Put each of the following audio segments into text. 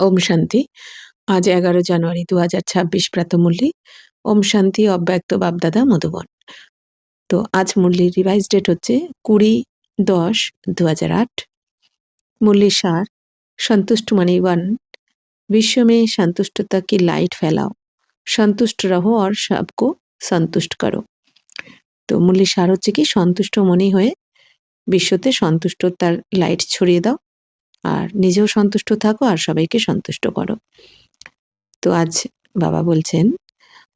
ওম শান্তি। আজ ১১ জানুয়ারি ২০২৬ প্রাতঃমূল্যি। ওম শান্তি অব্যক্ত বাপদাদা মধুবন। তো আজ মুরলির রিভাইজ ডেট হচ্ছে 20-10-2008। मुरली सार संतुष्ट मनी 1। विश्व में संतुष्टता की लाइट फैलाओ, संतुष्ट रहो और सबको संतुष्ट करो। तो मुरली सार হচ্ছে কি সন্তুষ্ট মনি হয়ে বিশ্বতে সন্তুষ্টতার লাইট ছড়িয়ে দাও আর নিজেও সন্তুষ্ট থাকো আর সবাইকে সন্তুষ্ট করো। तो आज बाबा बोलছেন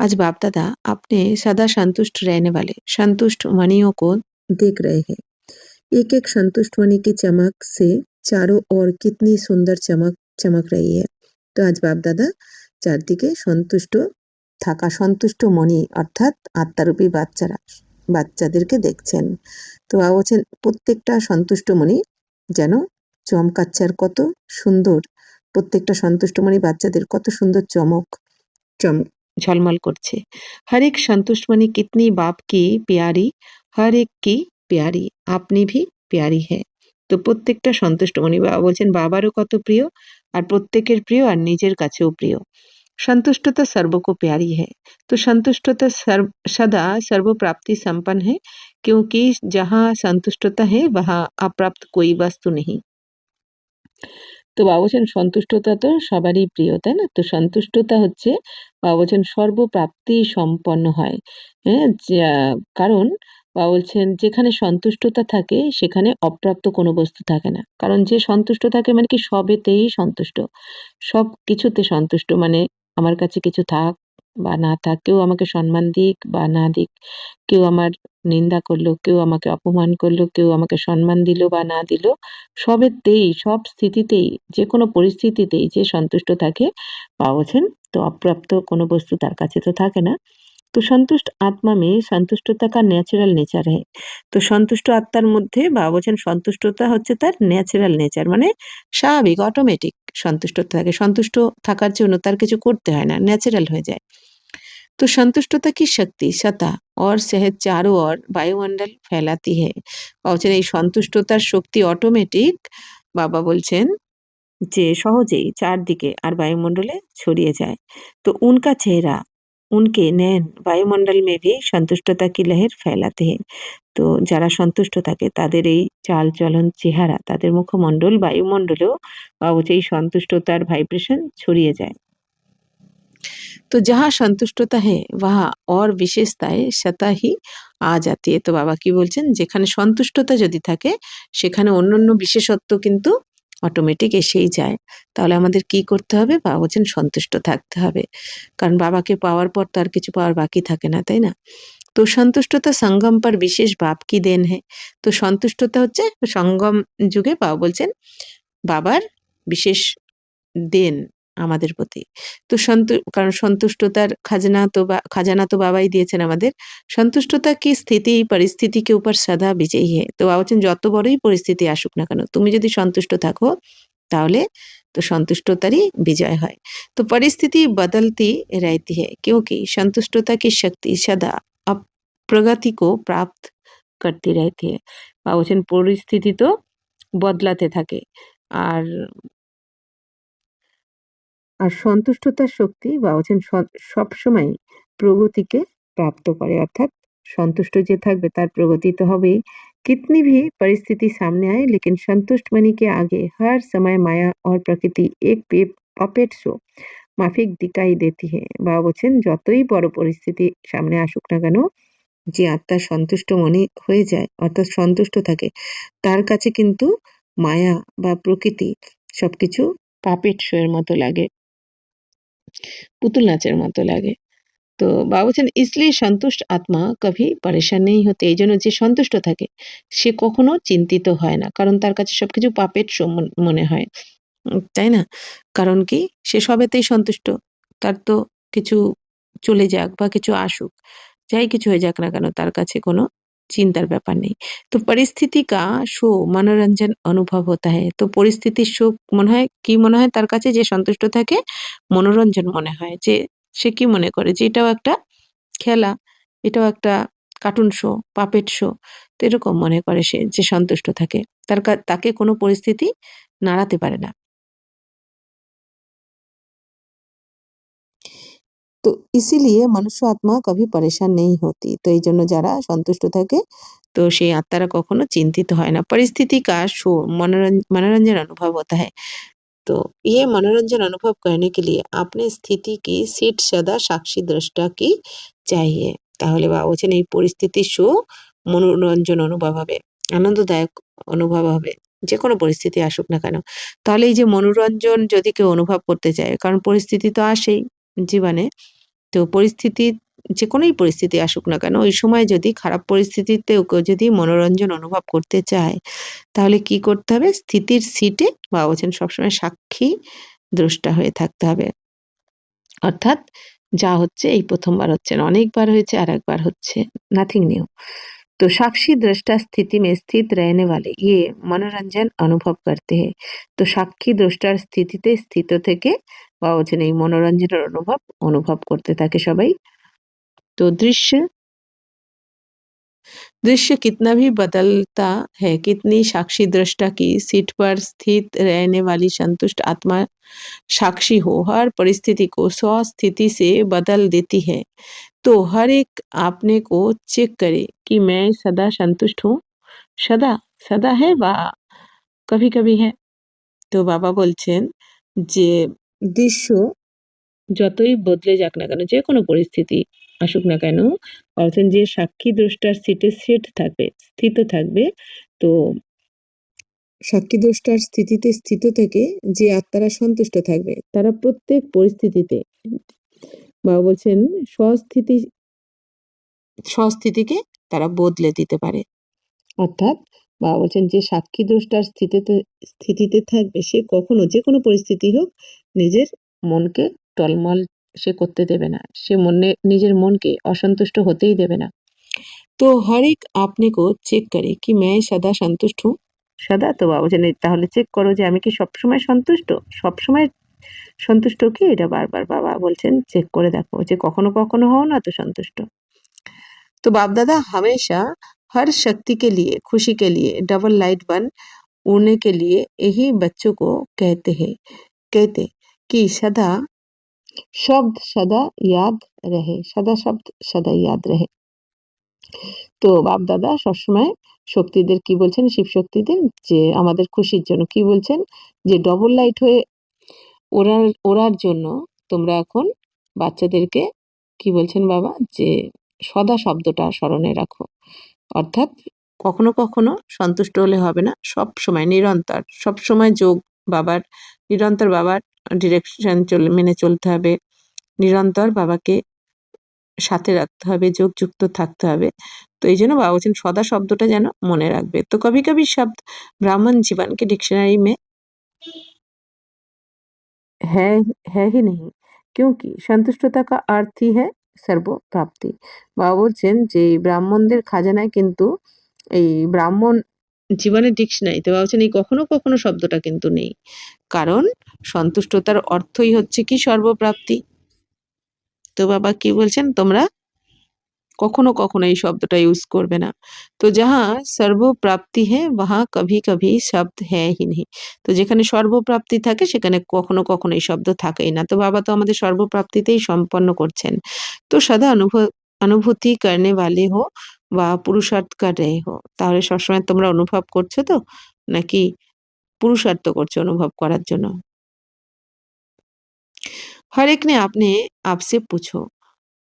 आज बाप दादा अपने सदा संतुष्ट रहने वाले संतुष्ट मणियों को देख रहे हैं। एक एक संतुष्ट मणि की चमक से चारों ओर कितनी सुंदर चमक चमक रही है। तो आज बाप दादा চারদিকে সন্তুষ্ট থাকা সন্তুষ্ট মণি অর্থাৎ আত্মারূপী বাচ্চাদেরকে দেখছেন। তো বাবা বলছেন প্রত্যেকটা সন্তুষ্ট মণি যেন চমকাচ্ছে আর কত সুন্দর, প্রত্যেকটা সন্তুষ্ট মণি বাচ্চাদের কত সুন্দর झलमल করছে। हर एक संतुष्ट मणि कितनी बाप की प्यारी, हर एक की प्यारी, আপনি भी प्यारी है। তো প্রত্যেকটা সন্তুষ্ট মণি বাবা বলছেন বাবারও কত প্রিয় আর প্রত্যেকের প্রিয় আর নিজের কাছেও প্রিয়। संतुष्टता सर्व को प्यारी है। तो संतुष्टता सदा सर्व प्राप्ति संपन्न है, क्योंकि जहाँ संतुष्टता है वहाँ अप्राप्त कोई वस्तु नहीं। তো বাবা বলছেন সন্তুষ্টতা তো সবারই প্রিয়, তাই না? তো সন্তুষ্টতা হচ্ছে বাবা বলছেন সর্বপ্রাপ্তি সম্পন্ন হয়। হ্যাঁ? কারণ বাবা বলছেন যেখানে সন্তুষ্টতা থাকে সেখানে অপ্রাপ্ত কোনো বস্তু থাকে না। কারণ যে সন্তুষ্ট থাকে মানে কি সবেতেই সন্তুষ্ট। সব কিছুতে সন্তুষ্ট মানে আমার কাছে কিছু থাক বা না থাক, কেউ আমাকে সম্মান দিক বা না দিক, কেউ আমার নিন্দা করলো, কেউ আমাকে অপমান করলো, কেউ আমাকে সম্মান দিল বা না দিল, সবেতেই সব স্থিতিতেই যেকোনো পরিস্থিতিতেই যে সন্তুষ্ট থাকে বাবা বলছেন তো অপ্রাপ্ত কোনো বস্তু তার কাছে তো থাকে না। তো সন্তুষ্ট আত্মা में সন্তুষ্টতা का ন্যাচারাল নেচার है। তো সন্তুষ্ট আত্মার মধ্যে বাবা বলছেন সন্তুষ্টতা হচ্ছে তার ন্যাচারাল নেচার মানে স্বাভাবিক অটোমেটিক সন্তুষ্টতা থাকে। সন্তুষ্ট থাকার জন্য তার কিছু করতে হয় না, ন্যাচারাল হয়ে যায়। तो संतुष्टता की शक्ति सता और सहज चारों ओर বায়ুমণ্ডল फैलाती है। বাবা বলছেন এই সন্তুষ্টতার শক্তি অটোমেটিক বাবা বলছেন যে সহজেই চারদিকে আর বায়ুমণ্ডলে ছড়িয়ে যায়। তো उनका चेहरा उनके नैन वायुमंडल में भी संतुष्टता की लहर फैलाते हैं। তো যারা সন্তুষ্ট থাকে তাদের এই চাল চলন চেহারা তাদের মুখমণ্ডল বায়ুমণ্ডলেও বাবা বলছে এই সন্তুষ্টতার ভাইব্রেশন ছড়িয়ে যায়। तो जहाँ संतुष्टता है वहाँ और विशेषताएं स्वतः ही आ जाती है। তো বাবা কি বলছেন যেখানে সন্তুষ্টতা যদি থাকে সেখানে অন্যান্য বিশেষত্ব কিন্তু অটোমেটিক এসেই যায়। তাহলে আমাদের কি করতে হবে? বাবা বলছেন সন্তুষ্ট থাকতে হবে। কারণ বাবাকে পাওয়ার পর তো আর কিছু পাওয়ার বাকি থাকে না, তাই না? তো সন্তুষ্টতা সঙ্গম পর বিশেষ বাপ কি দেন है। তো সন্তুষ্টতা হচ্ছে সঙ্গম যুগে বাবা বলছেন বাবার বিশেষ দেন আমাদের প্রতি। তো কারণ সন্তুষ্টতার খাজানা তো বাবাই দিয়েছেন আমাদের। সন্তুষ্টতা কি স্থিতি পরিস্থিতি के ऊपर सदा विजयी है। তো বাবা বলছেন যত বড়ই পরিস্থিতি আসুক না কেন তুমি যদি সন্তুষ্ট থাকো তাহলে তো সন্তুষ্টতারই বিজয় হয়। তো পরিস্থিতি बदलती रहती है क्योंकि संतुष्टता की शक्ति सदा प्रगति को प्राप्त करती रहती है। বাবা বলছেন পরিস্থিতি তো বদলাতে থাকে আর সন্তুষ্টতার শক্তি বাবা বলছেন সবসময় প্রগতিকে প্রাপ্ত করে অর্থাৎ সন্তুষ্ট যে থাকবে তার প্রগতি তো হবেই। कितनी भी परिस्थिति सामने आए लेकिन संतुष्ट मनी के आगे हर समय माया और प्रकृति एक पपेट शो माफिक दिखाई देती है। বাবা বলছেন যতই বড় পরিস্থিতি সামনে আসুক না কেন যে আত্মা সন্তুষ্ট মনে হয়ে যায় অর্থাৎ সন্তুষ্ট থাকে তার কাছে কিন্তু মায়া বা প্রকৃতি সবকিছু পাপেট শো এর মতো লাগে, पुतुल नाचের মতো লাগে। তো বাবা বলছেন इसलिए संतुष्ट आत्मा कभी परेशान नहीं होते। এই জন্য যে সন্তুষ্ট থাকে সে কখনো চিন্তিত হয় না, কারণ তার কাছে সবকিছু পাপেট শো মনে হয়, তাই না? কারণ কি সে সবেতেই সন্তুষ্ট। তার তো কিছু চলে যাক বা কিছু আসুক, যাই কিছু হয়ে যাক না কেন তার কাছে কোনো চিন্তার ব্যাপার নেই। তো পরিস্থিতি কা শো মনোরঞ্জন অনুভব হতা है। তো পরিস্থিতির শোক মনে হয় কি মনে হয় তার কাছে যে সন্তুষ্ট থাকে মনোরঞ্জন মনে হয়, যে সে কি মনে করে যে এটাও একটা খেলা, এটাও একটা কার্টুন শো, পাপেট শো। তো এরকম মনে করে সে যে সন্তুষ্ট থাকে। তাকে কোনো পরিস্থিতি নাড়াতে পারে না। তো इसीलिए मनुष्य आत्मा कभी परेशान नहीं होती। तो এই জন্য যারা সন্তুষ্ট থাকে तो সেই আত্মারা কখনো চিন্তিত হয় না। परिस्थिति का शो मनोरंजन अनुभव होता है। तो ये मनोरंजन अनुभव करने के लिए अपने स्थिति की सीट सदा साक्षी दृष्टा की चाहिए। তাহলে বাবা বলছেন এই পরিস্থিতির শো মনোরঞ্জন অনুভব হবে, আনন্দদায়ক অনুভব হবে, যে কোনো পরিস্থিতি আসুক না কেন। তাহলে এই যে মনোরঞ্জন যদি কেউ অনুভব করতে চায়, কারণ পরিস্থিতি তো আসেই জীবনে, তো পরিস্থিতি যে কোনোই পরিস্থিতি আসুক না কেন, ওই সময় যদি খারাপ পরিস্থিতিতেও কেউ যদি মনোরঞ্জন অনুভব করতে চায়, তাহলে কি করতে হবে? স্থিতির সিটে বাবা বলছেন সবসময় সাক্ষী দ্রষ্টা হয়ে থাকতে হবে। অর্থাৎ যা হচ্ছে এই প্রথমবার হচ্ছে না, অনেকবার হয়েছে আর একবার হচ্ছে, নাথিং নিউ। तो साक्षी दृष्टा स्थिति में स्थित रहने वाले ये मनोरंजन अनुभव करते हैं। तो সাক্ষী দ্রষ্টার স্থিতিতে স্থিত থেকে বাবা বলছেন এই মনোরঞ্জনের অনুভব করতে থাকে সবাই। तो दृश्य कितना भी बदलता है, कितनी साक्षी दृष्टा की सीट पर स्थित रहने वाली संतुष्ट आत्मा साक्षी हो, हर परिस्थिति को स्वस्थिति से बदल देती है। तो हर एक अपने को चेक करे कि मैं सदा संतुष्ट हूँ, सदा सदा है व कभी कभी है। তো বাবা বলছেন যে দৃশ্য যতই বদলে যাক না কেন, যে কোনো পরিস্থিতি আসুক না কেন, বলছেন যে সাক্ষী দ্রষ্টার সিটে স্থিত থাকবে। তো সাক্ষী দ্রষ্টার স্থিতিতে স্থিত থেকে যে আত্মারা সন্তুষ্ট থাকবে, তারা প্রত্যেক পরিস্থিতিতে বাবা বলছেন স্বস্থিতিকে তারা বদলে দিতে পারে। অর্থাৎ বাবা বলছেন যে সাক্ষী দ্রষ্টার স্থিতিতে থাকবে, সে কখনো যে কোনো পরিস্থিতি হোক নিজের মনকে টলমল সে করতে দেবে না, সে নিজের মনকে অসন্তুষ্ট হতেই দেবে না। তো হর এক আপনি কো চেক করে কি मैं सदा संतुष्ट हूँ, সদা। তো বাবা বলছেন তাহলে চেক করো যে আমি কি সবসময় সন্তুষ্ট, সবসময় সন্তুষ্ট কি, এটা বারবার বাবা বলছেন চেক করে দেখো যে কখনো কখনো হও না তো সন্তুষ্ট। तो बाप दादा हमेशा हर शक्ति के लिए, खुशी के लिए डबल लाइट बन उड़ने के लिए यही बच्चों को कहते कि सदा शब्द सदा याद रहे, सदा शब्द सदा याद रहे। তো বাপ দাদা সবসময় শক্তিদের কি বলছেন, শিব শক্তিদের, যে আমাদের খুশির জন্য কি বলছেন, যে ডবল লাইট হয়ে ওড়ার জন্য তোমরা এখন বাচ্চাদেরকে কি বলছেন বাবা, যে সদা শব্দটা স্মরণে রাখো। অর্থাৎ কখনো কখনো সন্তুষ্ট হলে হবে না, সব সময় নিরন্তর, সব সময় নিরন্তর বাবার ডিরেকশন মেনে চলতে হবে, নিরন্তর বাবাকে সাথে রাখতে হবে, যোগযুক্ত থাকতে হবে। তো এই জন্য বাবা বলছেন সদা শব্দটা যেন মনে রাখবে। তো কভি কভি শব্দ ब्राह्मण जीवन के डिक्शनरी में है ही नहीं, क्योंकि संतुष्टता का अर्थ ही है সর্বপ্রাপ্তি। বাবা বলছেন যে এই ব্রাহ্মণদের খাজানায় কিন্তু এই ব্রাহ্মণ জীবনের ডিকশনারিতে বাবা বলছেন এই কখনো কখনো শব্দটা কিন্তু নেই, কারণ সন্তুষ্টতার অর্থই হচ্ছে কি সর্বপ্রাপ্তি। তো বাবা কি বলছেন, তোমরা কখনো কখনো এই শব্দটা ইউজ করবে না। তো যাহা সর্বপ্রাপ্তি হে ওহা কভি কভি শব্দ হ্যাঁ হি নেহি। তো যেখানে সর্বপ্রাপ্তি থাকে সেখানে কখনো কখনো এই শব্দ থাকেই না। তো বাবা তো আমাদের সর্বপ্রাপ্তিতেই সম্পন্ন করছেন। তো সদা অনুভূতি করনে वाले हो বা পুরুষার্থ কর রহে हो, তাহলে সবসময় তোমরা অনুভব করছো তো, নাকি পুরুষার্থ করছো অনুভব করার জন্য? हर एक ने आपने आपसे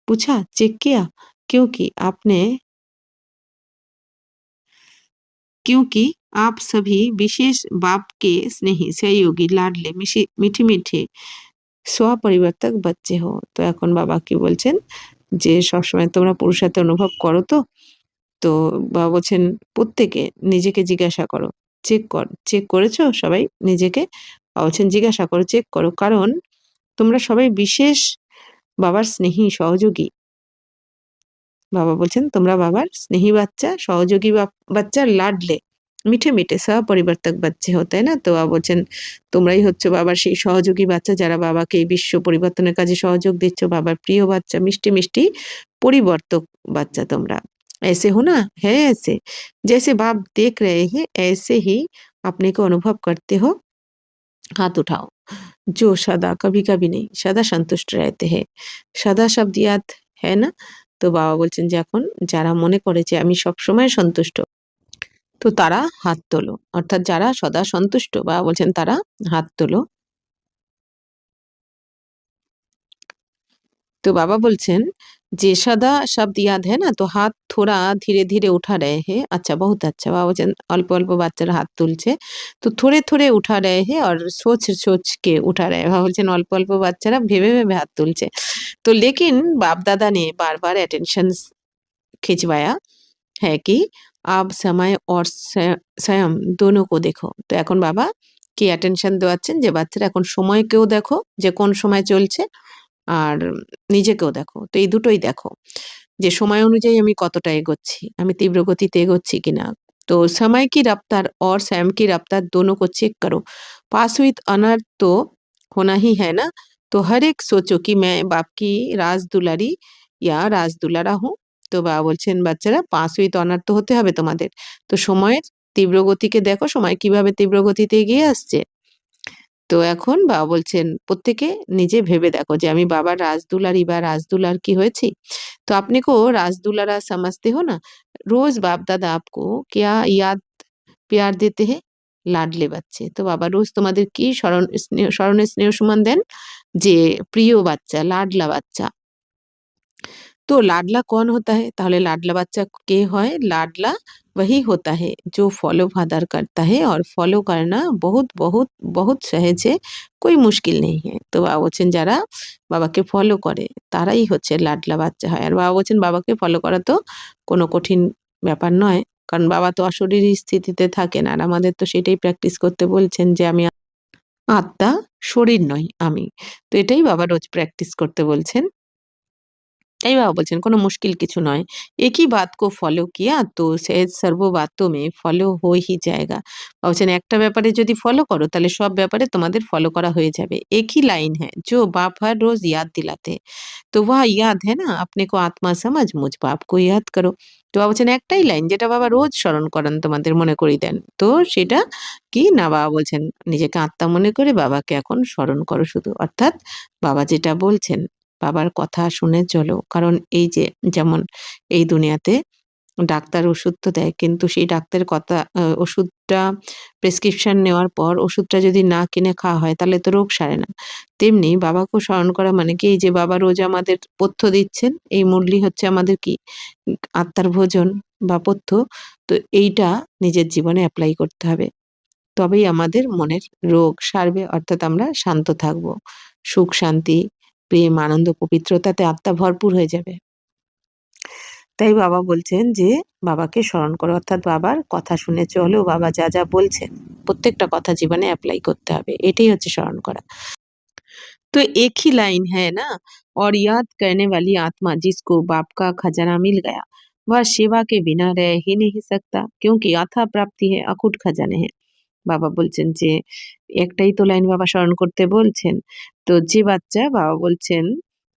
पूछा, चेक किया, क्योंकि आप सभी विशेष बाप के स्नेही, सहयोगी, लाडले, मीठे मीठे স্বপরিবর্তক বাচ্চে হো। তো এখন বাবা কি বলছেন যে সবসময় তোমরা পুরুষার্থ অনুভব করো তো। তো বাবা বলছেন প্রত্যেকে নিজেকে জিজ্ঞাসা করো, চেক করেছো সবাই নিজেকে? বাবা বলছেন জিজ্ঞাসা করো, চেক করো, কারণ তোমরা সবাই বিশেষ বাবার স্নেহী সহযোগী। বাবা বলছেন তোমরা বাবার স্নেহী বাচ্চা, সহযোগী বাচ্চা, লাডলে, মিঠে মিঠে সহপরিবর্তক বাচ্চা হো, তাই না? তো বাবা বলছেন তোমরাই হচ্ছে বাবার সেই সহযোগী বাচ্চা, যারা বাবাকে এই বিশ্ব পরিবর্তনের কাজে সহযোগ দিচ্ছ, বাবার প্রিয় বাচ্চা, মিষ্টি মিষ্টি পরিবর্তক বাচ্চা তোমরা। ऐसे हो ना, है ऐसे, जैसे बाप देख रहे हैं ऐसे ही अपने को अनुभव करते हो, हाथ उठाओ। जो सदा कभी कभी नहीं सदा সন্তুষ্ট रहते हैं সদা শব্দ ইয়াদ হ্যায় না তো বাবা বলছেন যে এখন যারা মনে করে যে আমি সবসময় সন্তুষ্ট তো তারা হাত তোলো অর্থাৎ যারা সদা সন্তুষ্ট বাবা বলছেন তারা হাত তোলো तो बाबा बोलছেন যে सदा शब्द याद है ना तो हाथ थोड़ा धीरे धीरे उठा रहे हैं अच्छा बहुत अच्छा बाबा बोलছেন অল্প অল্প বাচ্চারা হাত তুলছে তো थोड़े थोड़े उठा रहे हैं और सोच सोच के उठा रहे हैं বাবা বলছেন অল্প অল্প বাচ্চারা ভেবে ভেবে হাত তুলছে तो लेकिन बाप दादा ने बार बार अटेंशन खिंचवाया है कि आप समय और स्वयं दोनों को देखो তো এখন বাবা কি অ্যাটেনশন দেওয়াচ্ছেন যে বাচ্চারা এখন সময়কেও দেখো যে কোন সময় চলছে আর নিজেকেও দেখো তো এই দুটোই দেখো যে সময় অনুযায়ী আমি কতটা এগোচ্ছি আমি তীব্র গতিতে এগোচ্ছি কিনা तो समय की रफ्तार और स्वयं की रफ्तार दोनों को चेक करो पास विद अनर तो होना ही है ना तो हर एक सोचो कि मैं बाप की राज दुलारी या राज दुलारा हूँ তো বাবা বলছেন বাচ্চারা পাস উইথ অনার তো হতে হবে তোমাদের তো সময়ের তীব্র গতিকে দেখো সময় কিভাবে তীব্র গতিতে এগিয়ে আসছে তো এখন বাবা বলছেন প্রত্যেকে নিজে ভেবে দেখো যে আমি বাবার রাজদুলারি বা রাজদুলার কি হয়েছি तो अपने को राजदुलारा समझते हो ना रोज बाप दादा आपको क्या याद प्यार देते हैं লাডলে বাচ্চে তো বাবা রোজ তোমাদের কি স্মরণে স্নেহ সুমন দেন যে প্রিয় বাচ্চা লাডলা বাচ্চা तो लाडला कौन होता है তাহলে লাডলা বাচ্চা কে হয় लाडला वही होता है जो फॉलो फादर करता है और फॉलो करना बहुत बहुत बहुत सहज है कोई मुश्किल नहीं है তো বাবা বলছেন যারা বাবাকে ফলো করে তারাই হচ্ছে লাডলা বাচ্চা হয় আর বাবা বলছেন বাবাকে ফলো করা তো কোনো কঠিন ব্যাপার নয় কারণ বাবা তো অশরীরী স্থিতিতে থাকেন আর আমাদের তো সেটাই প্র্যাকটিস করতে বলছেন যে আমি আত্মা শরীর নই আমি তো এটাই বাবা রোজ প্র্যাকটিস করতে বলছেন তাই বাবা বলছেন কোনো মুশকিল কিছু নয় एक ही बात को फॉलो किया तो सहज सर्व बातों में फॉलो हो ही जाएगा বাবা বলছেন একটা ব্যাপারে যদি ফলো করো তাহলে সব ব্যাপারে তোমাদের ফলো করা হয়ে যাবে एक ही लाइन है जो बाप हर रोज याद दिलाते हैं तो वह याद है ना अपने को आत्मा समझ मुझ बाप को याद करो তো বাবা বলছেন একটাই লাইন যেটা বাবা রোজ স্মরণ করান তোমাদের মনে করিয়ে দেন তো সেটা কি না বাবা বলছেন নিজেকে আত্মা মনে করে বাবাকে এখন স্মরণ করো শুধু অর্থাৎ বাবা যেটা বলছেন বাবার কথা শুনে চলো কারণ এই যে যেমন এই দুনিয়াতে ডাক্তার ওষুধ তো দেয় কিন্তু সেই ডাক্তারের কথা ওষুধটা প্রেসক্রিপশন নেওয়ার পর ওষুধটা যদি না কিনে খাওয়া হয় তাহলে তো রোগ সারে না তেমনি বাবাকেও স্মরণ করা মানে কি এই যে বাবা রোজ আমাদের পথ্য দিচ্ছেন এই মুরলি হচ্ছে আমাদের কি আত্মার ভোজন বা পথ্য তো এইটা নিজের জীবনে অ্যাপ্লাই করতে হবে তবেই আমাদের মনের রোগ সারবে অর্থাৎ আমরা শান্ত থাকবো সুখ শান্তি প্রেম আনন্দ পবিত্রতাতে আত্মা ভরপুর হয়ে যাবে তাই বাবা বলছেন যে বাবাকে স্মরণ করো অর্থাৎ বাবার কথা শুনে চলো বাবা যা যা বলছেন প্রত্যেকটা কথা জীবনে অ্যাপ্লাই করতে হবে এটাই হচ্ছে স্মরণ করা तो एक ही लाइन है ना और याद करने वाली आत्मा जिसको बाप का खजाना मिल गया वह सेवा के बिना रह ही नहीं सकता क्योंकि अथा प्राप्ति है अकूट खजाने हैं বাবা বলছেন যে একটাই তো লাইন বাবা স্মরণ করতে বলছেন তো যে বাচ্চা বাবা বলছেন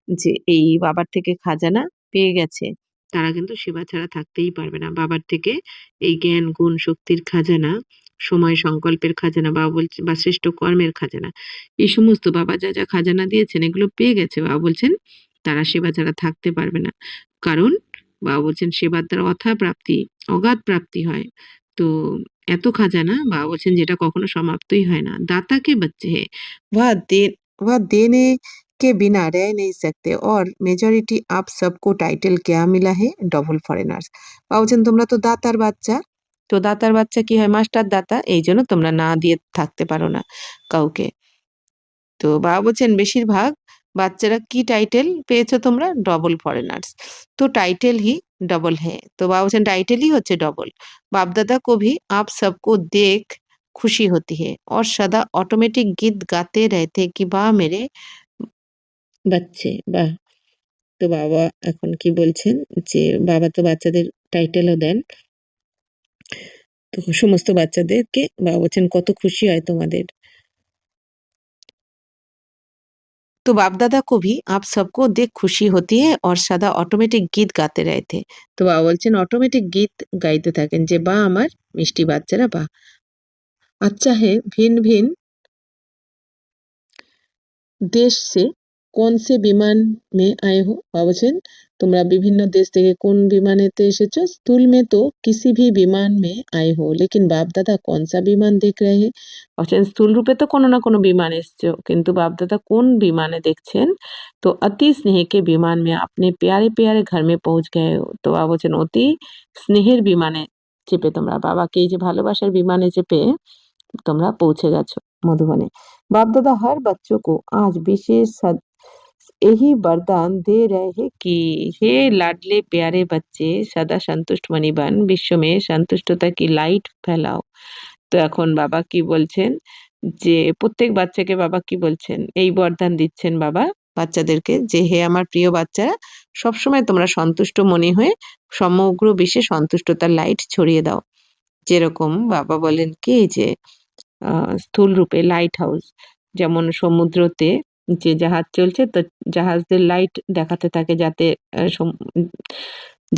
যে এই বাবার থেকে খাজানা পেয়ে গেছে তারা কিন্তু সেবা ছাড়া থাকতেই পারবে না বাবার থেকে এই জ্ঞান গুণ শক্তির খাজানা সময় সংকল্পের খাজানা বাবা বলছে বা শ্রেষ্ঠ কর্মের খাজানা এই সমস্ত বাবা যা যা খাজানা দিয়েছেন এগুলো পেয়ে গেছে বাবা বলছেন তারা সেবা ছাড়া থাকতে পারবে না কারণ বাবা বলছেন সেবার দ্বারা অথা প্রাপ্তি অগাধ প্রাপ্তি হয় তো এত খাজানা বাবা বলছেন যেটা কখনো সমাপ্তই হয় না দাতা के बच्चे हैं वह देने के बिना रह नहीं सकते और मेजॉरिटी आप सबको टाइटल क्या मिला है डबल फरेनार्स বাবা বলছেন তোমরা তো দাতার বাচ্চা তো দাতার বাচ্চা কি হয় মাস্টার দাতা এই জন্য তোমরা না দিয়ে থাকতে পারো না কাউকে তো বাবা বলছেন বেশিরভাগ বাচ্চারা কি টাইটেল পেয়েছো তোমরা ডবল फॉरेनर्स तो टाइटल ही डबल है तो बाबा बोलছেন टाइटल ही হচ্ছে डबल बाप दादा को भी आप सबको देख खुशी होती है और सदा ऑटोमेटिक गीत गाते रहते कि वाह मेरे বাচ্চে বাহ তো বাবা এখন কি বলছেন যে বাবা তো বাচ্চাদের টাইটেলও দেন তো সমস্ত বাচ্চাদেরকে বাবা বলছেন কত খুশি হয় তোমাদের तो बाप दादा को भी आप सबको देख खुशी होती है और सदा অটোমেটিক গীত গাতে रहते তো বাবা বলছেন অটোমেটিক গীত গাইতে থাকেন যে বা আমার মিষ্টি বাচ্চারা বা আচ্ছা হে ভিন ভিন দেশ সে কোন সে বিমান মে আয়ে হো? বাবা বলছেন তোমরা বিভিন্ন দেশ থেকে কোন বিমানেতে এসেছো? স্থূল মে তো কিসি ভি বিমান মে আয়ে হো লেকিন বাপ দাদা কौन सा বিমান দেখ রহে हैं? বলছেন স্থূল রূপে তো কোনো না কোনো বিমান এসছো কিন্তু বাপ দাদা কোন বিমানে দেখছেন? তো অতি স্নেহ কে বিমান মে আপনি প্যারে প্যারে ঘর মে পৌঁছ গয়ে हो। তো বাবা বলছেন অতি স্নেহের বিমানে চেপে তোমরা বাবাকে এই যে ভালোবাসার বিমানে চেপে তোমরা পৌঁছে গেছো মধুবনে। बाप दादा हर बच्चों को आज विशेष यही वरदान दे रहे हैं कि हे लाडले प्यारे बच्चे सदा संतुष्ट मणि बन विश्व में संतुष्टता की लाइट फैलाओ। তো এখন বাবা কি বলছেন যে প্রত্যেক বাচ্চাকে বাবা কি বলছেন এই বরদান দিচ্ছেন বাবা বাচ্চাদেরকে যে হে আমার প্রিয় বাচ্চারা সবসময় তোমরা সন্তুষ্ট মনে হয়ে সমগ্র বিশ্বে সন্তুষ্টতার লাইট ছড়িয়ে দাও যেরকম বাবা বলেন কি যে স্থূল রূপে লাইট হাউস যেমন সমুদ্রতে যে জাহাজ চলছে তো জাহাজদের লাইট দেখাতে থাকে যাতে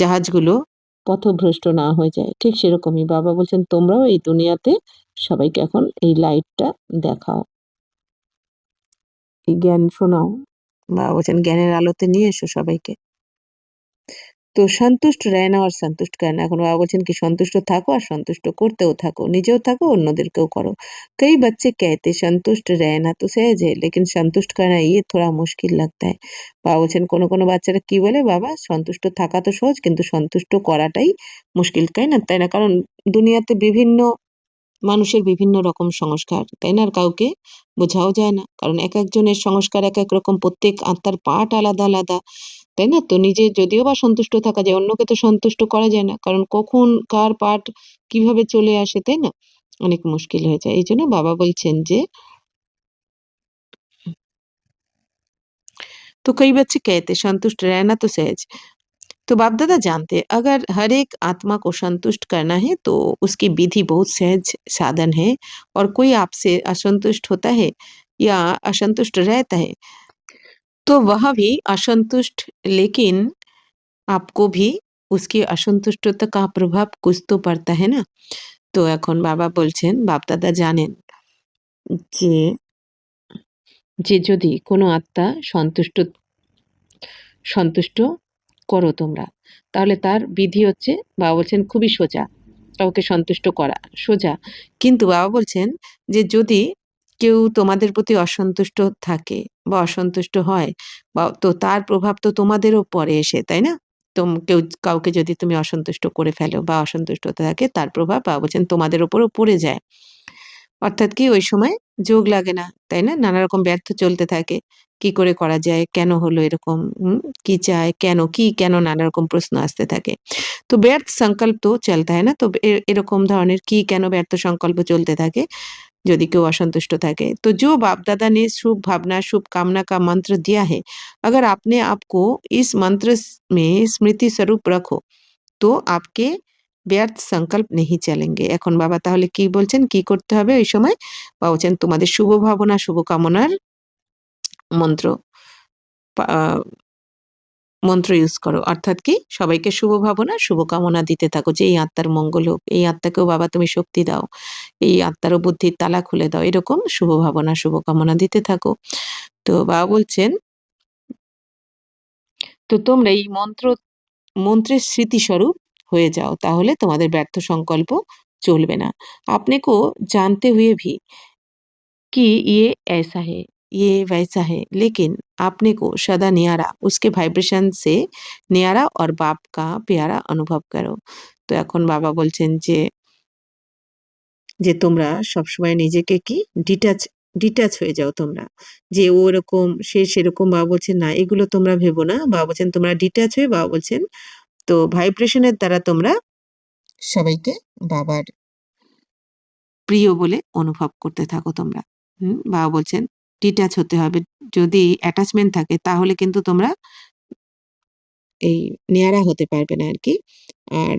জাহাজগুলো পথভ্রষ্ট না হয়ে যায় ঠিক সেরকমই বাবা বলছেন তোমরাও এই দুনিয়াতে সবাইকে এখন এই লাইটটা দেখাও এই জ্ঞান শোনাও বাবা বলছেন জ্ঞানের আলোতে নিয়ে এসো সবাইকে তো সন্তুষ্ট रहना और संतुष्ट करना এখন বাবা বলছেন কি সন্তুষ্ট থাকো আর সন্তুষ্ট করতেও থাকো নিজেও থাকো অন্যদেরকেও করো कई बच्चे कहते संतुष्ट रहना तो सहज है लेकिन संतुष्ट करना ये थोड़ा मुश्किल लगता है বাবা বলছেন কোনো বাচ্চারা কি বলে বাবা সন্তুষ্ট থাকা তো সহজ কিন্তু সন্তুষ্ট করাটাই মুশকিল তাই না কারণ দুনিয়াতে বিভিন্ন মানুষের বিভিন্ন রকম সংস্কার তাই না আর কাউকে বোঝাও যায় না কারণ এক একজনের সংস্কার এক এক রকম প্রত্যেক আত্মার পাঠ আলাদা আলাদা তাই না তো নিজে যদিও বা সন্তুষ্ট থাকা যায় অন্যকে তো সন্তুষ্ট করা যায় না কারণ কখন কার পাঠ কিভাবে চলে আসে তাই না অনেক মুশকিল হয়ে যায় এই জন্য বাবা বলছেন যে तो कई बच्चे कहते संतुष्ट रहना तो सहज तो बाप दादा जानते अगर हर एक आत्मा को संतुष्ट करना है तो उसकी विधि बहुत सहज साधन है और कोई आपसे असंतुष्ट होता है या असंतुष्ट रहता है तो वह भी असंतुष्ट लेकिन आपको भी उसकी असंतुष्टता का प्रभाव कुछ तो पड़ता है ना তো এখন বাবা বলছেন বাপ দাদা জানেন যে যে যদি কোনো আত্মা সন্তুষ্ট করো তোমরা তাহলে তার বিধি হচ্ছে বাবা বলছেন খুবই সোজা কাউকে সন্তুষ্ট করা সোজা কিন্তু বাবা বলছেন যে যদি কেউ তোমাদের প্রতি অসন্তুষ্ট থাকে বা অসন্তুষ্ট হয় বা তো তার প্রভাব তো তোমাদেরও পরে এসে তাই না কেউ কাউকে যদি তুমি অসন্তুষ্ট করে ফেলো বা অসন্তুষ্টতা থাকে তার প্রভাব বাবা বলছেন তোমাদের ওপরও পড়ে যায় অর্থাৎ কি ওই সময় যোগ লাগে না তাই না নানা রকম ব্যর্থ চলতে থাকে কি করে করা যায় কেন হলো এরকম কি চায় কেন নানা রকম প্রশ্ন আসতে থাকে তো ব্যর্থ সংকল্প তো চলতে হয় না তো এরকম ধরনের কি কেন ব্যর্থ সংকল্প চলতে থাকে যদি কেউ असंतुष्ट থাকে तो जो बाप दादा ने शुभ भावना शुभ कामना का मंत्र दिया है अगर आपने आपको इस मंत्र में स्मृति स्वरूप रखो तो आपके ব্যর্থ সংকল্প নেহি চলেঙ্গে এখন বাবা তাহলে কি বলছেন কি করতে হবে ওই সময় বাবা বলছেন তোমাদের শুভ ভাবনা শুভ কামনার মন্ত্র মন্ত্র ইউজ করো অর্থাৎ কি সবাইকে শুভ ভাবনা শুভ কামনা দিতে থাকো যে এই আত্মার মঙ্গল হোক এই আত্মাকেও বাবা তুমি শক্তি দাও এই আত্মারও বুদ্ধির তালা খুলে দাও এরকম শুভ ভাবনা শুভ কামনা দিতে থাকো তো বাবা বলছেন তো তোমরা এই মন্ত্রের স্মৃতিস্বরূপ হয়ে যাও তাহলে তোমাদের ব্যর্থ সংকল্প চলবে না अपने को जानते हुए भी कि ये ऐसा है ये वैसा है लेकिन अपने को सदा न्यारा उसके वाइब्रेशन से न्यारा और बाप का प्यारा अनुभव करो তো এখন বাবা বলছেন যে তোমরা সবসময় নিজেকে কি ডিটাচ হয়ে যাও তোমরা যে ও এরকম সেরকম বাবা বলছেন না এগুলো তোমরা ভেবো না বাবা বলছেন তোমরা ডিটাচ হয়ে বাবা বলছেন তো ভাইব্রেশনের দ্বারা তোমরা সবাইকে বাবার প্রিয় বলে অনুভব করতে থাকো তোমরা বাবা বলছেন ডিটাচ হতে হবে যদি অ্যাটাচমেন্ট থাকে তাহলে কিন্তু তোমরা এই নেয়ারা হতে পারবে না আর কি আর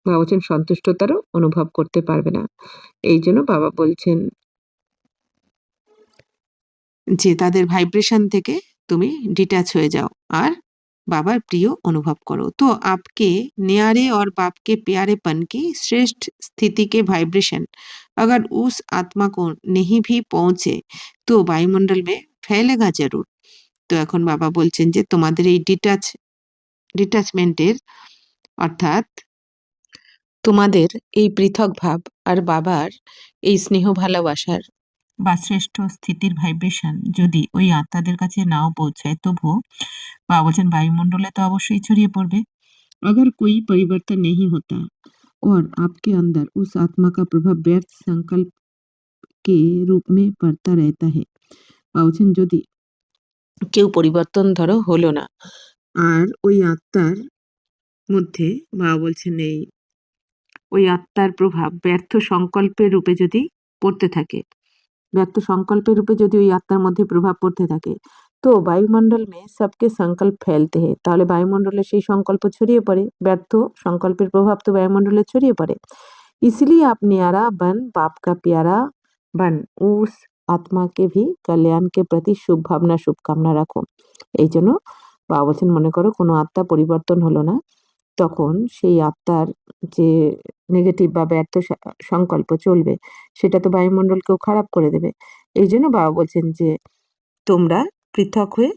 বাবা বলছেন সন্তুষ্টতারও অনুভব করতে পারবে না এই জন্য বাবা বলছেন যে তাদের ভাইব্রেশন থেকে তুমি ডিটैच হয়ে যাও আর बाबा प्रिय अनुभव करो तो आपके न्यारे और बाप के प्यारेपन की श्रेष्ठ स्थिति के वाइब्रेशन अगर उस आत्मा को नहीं भी पहुंचे तो वायुमंडल में फैलेगा जरूर। তো এখন বাবা বলছেন যে তোমাদের এই ডিটাচমেন্টের অর্থাৎ তোমাদের এই পৃথক ভাব আর বাবার এই স্নেহ ভালোবাসার বা শ্রেষ্ঠ স্থিতির ভাইব্রেশন যদি ওই আত্মাদের কাছে নাও পৌঁছায় তবুও বাবা বলছেন বায়ুমণ্ডলে তো অবশ্যই ছড়িয়ে পড়বে। अगर कोई परिवर्तन नहीं होता और आपके अंदर उस आत्मा का प्रभाव व्यर्थ संकल्प के रूप में पड़ता रहता है বলছেন যদি কেউ পরিবর্তন ধরো হলো না আর ওই আত্মার মধ্যে বাবা বলছেন ওই আত্মার প্রভাব ব্যর্থ সংকল্পের রূপে যদি পড়তে থাকে, ব্যর্থ সংকল্পের রূপে যদি ওই আত্মার মধ্যে প্রভাব পড়তে থাকে তো বায়ুমণ্ডল মে সবকে সংকল্প ফেলতে হয়, তাহলে বায়ুমণ্ডলে সেই সংকল্প ছড়িয়ে পড়ে, ব্যর্থ সংকল্পের প্রভাব তো বায়ুমণ্ডলে ছড়িয়ে পড়ে। इसलिए आप न्यारा बन बाप का प्यारा बन उस आत्मा के भी कल्याण के प्रति शुभ भावना शुभकामना রাখো। এই জন্য বাবা বলছেন মনে করো কোনো আত্মা পরিবর্তন হলো না, তখন সেই আত্মার যে নেগেটিভ বা ব্যর্থ সংকল্প চলবে সেটা তো বায়ুমণ্ডলকেও খারাপ করে দেবে। এই জন্য বাবা বলছেন যে তোমরা পৃথক হয়ে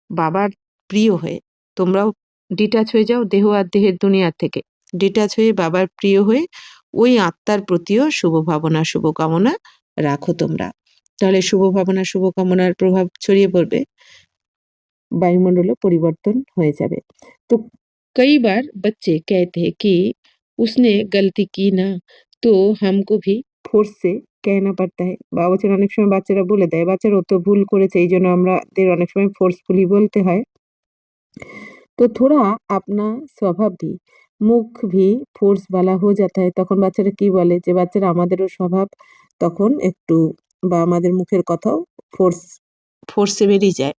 বাবার প্রিয় হয়ে তোমরাও ডিটাচ হয়ে যাও দেহ আর দেহের দুনিয়ার থেকে, ডিটাচ হয়ে বাবার প্রিয় হয়ে ওই আত্মার প্রতিও শুভ ভাবনা শুভকামনা রাখো তোমরা, তাহলে শুভ ভাবনা শুভকামনার প্রভাব ছড়িয়ে পড়বে, বায়ুমণ্ডলও পরিবর্তন হয়ে যাবে। তো कई बार बच्चे कहते हैं कि उसने गलती की ना तो हमको भी फोर्स से कहना पड़ता है। বাবা বলছেন অনেক সময় বাচ্চারা বলে দেয় বাচ্চারা ও তো ভুল করেছে এই জন্য আমাদের অনেক সময় ফোর্সফুলি বলতে হয়। तो थोड़ा अपना स्वभाव भी মুখ भी ফোর্স वाला हो जाता है, তখন বাচ্চারা কি বলে যে বাচ্চারা আমাদেরও স্বভাব তখন একটু বা আমাদের মুখের কথাও ফোর্সে বেরিয়ে যায়।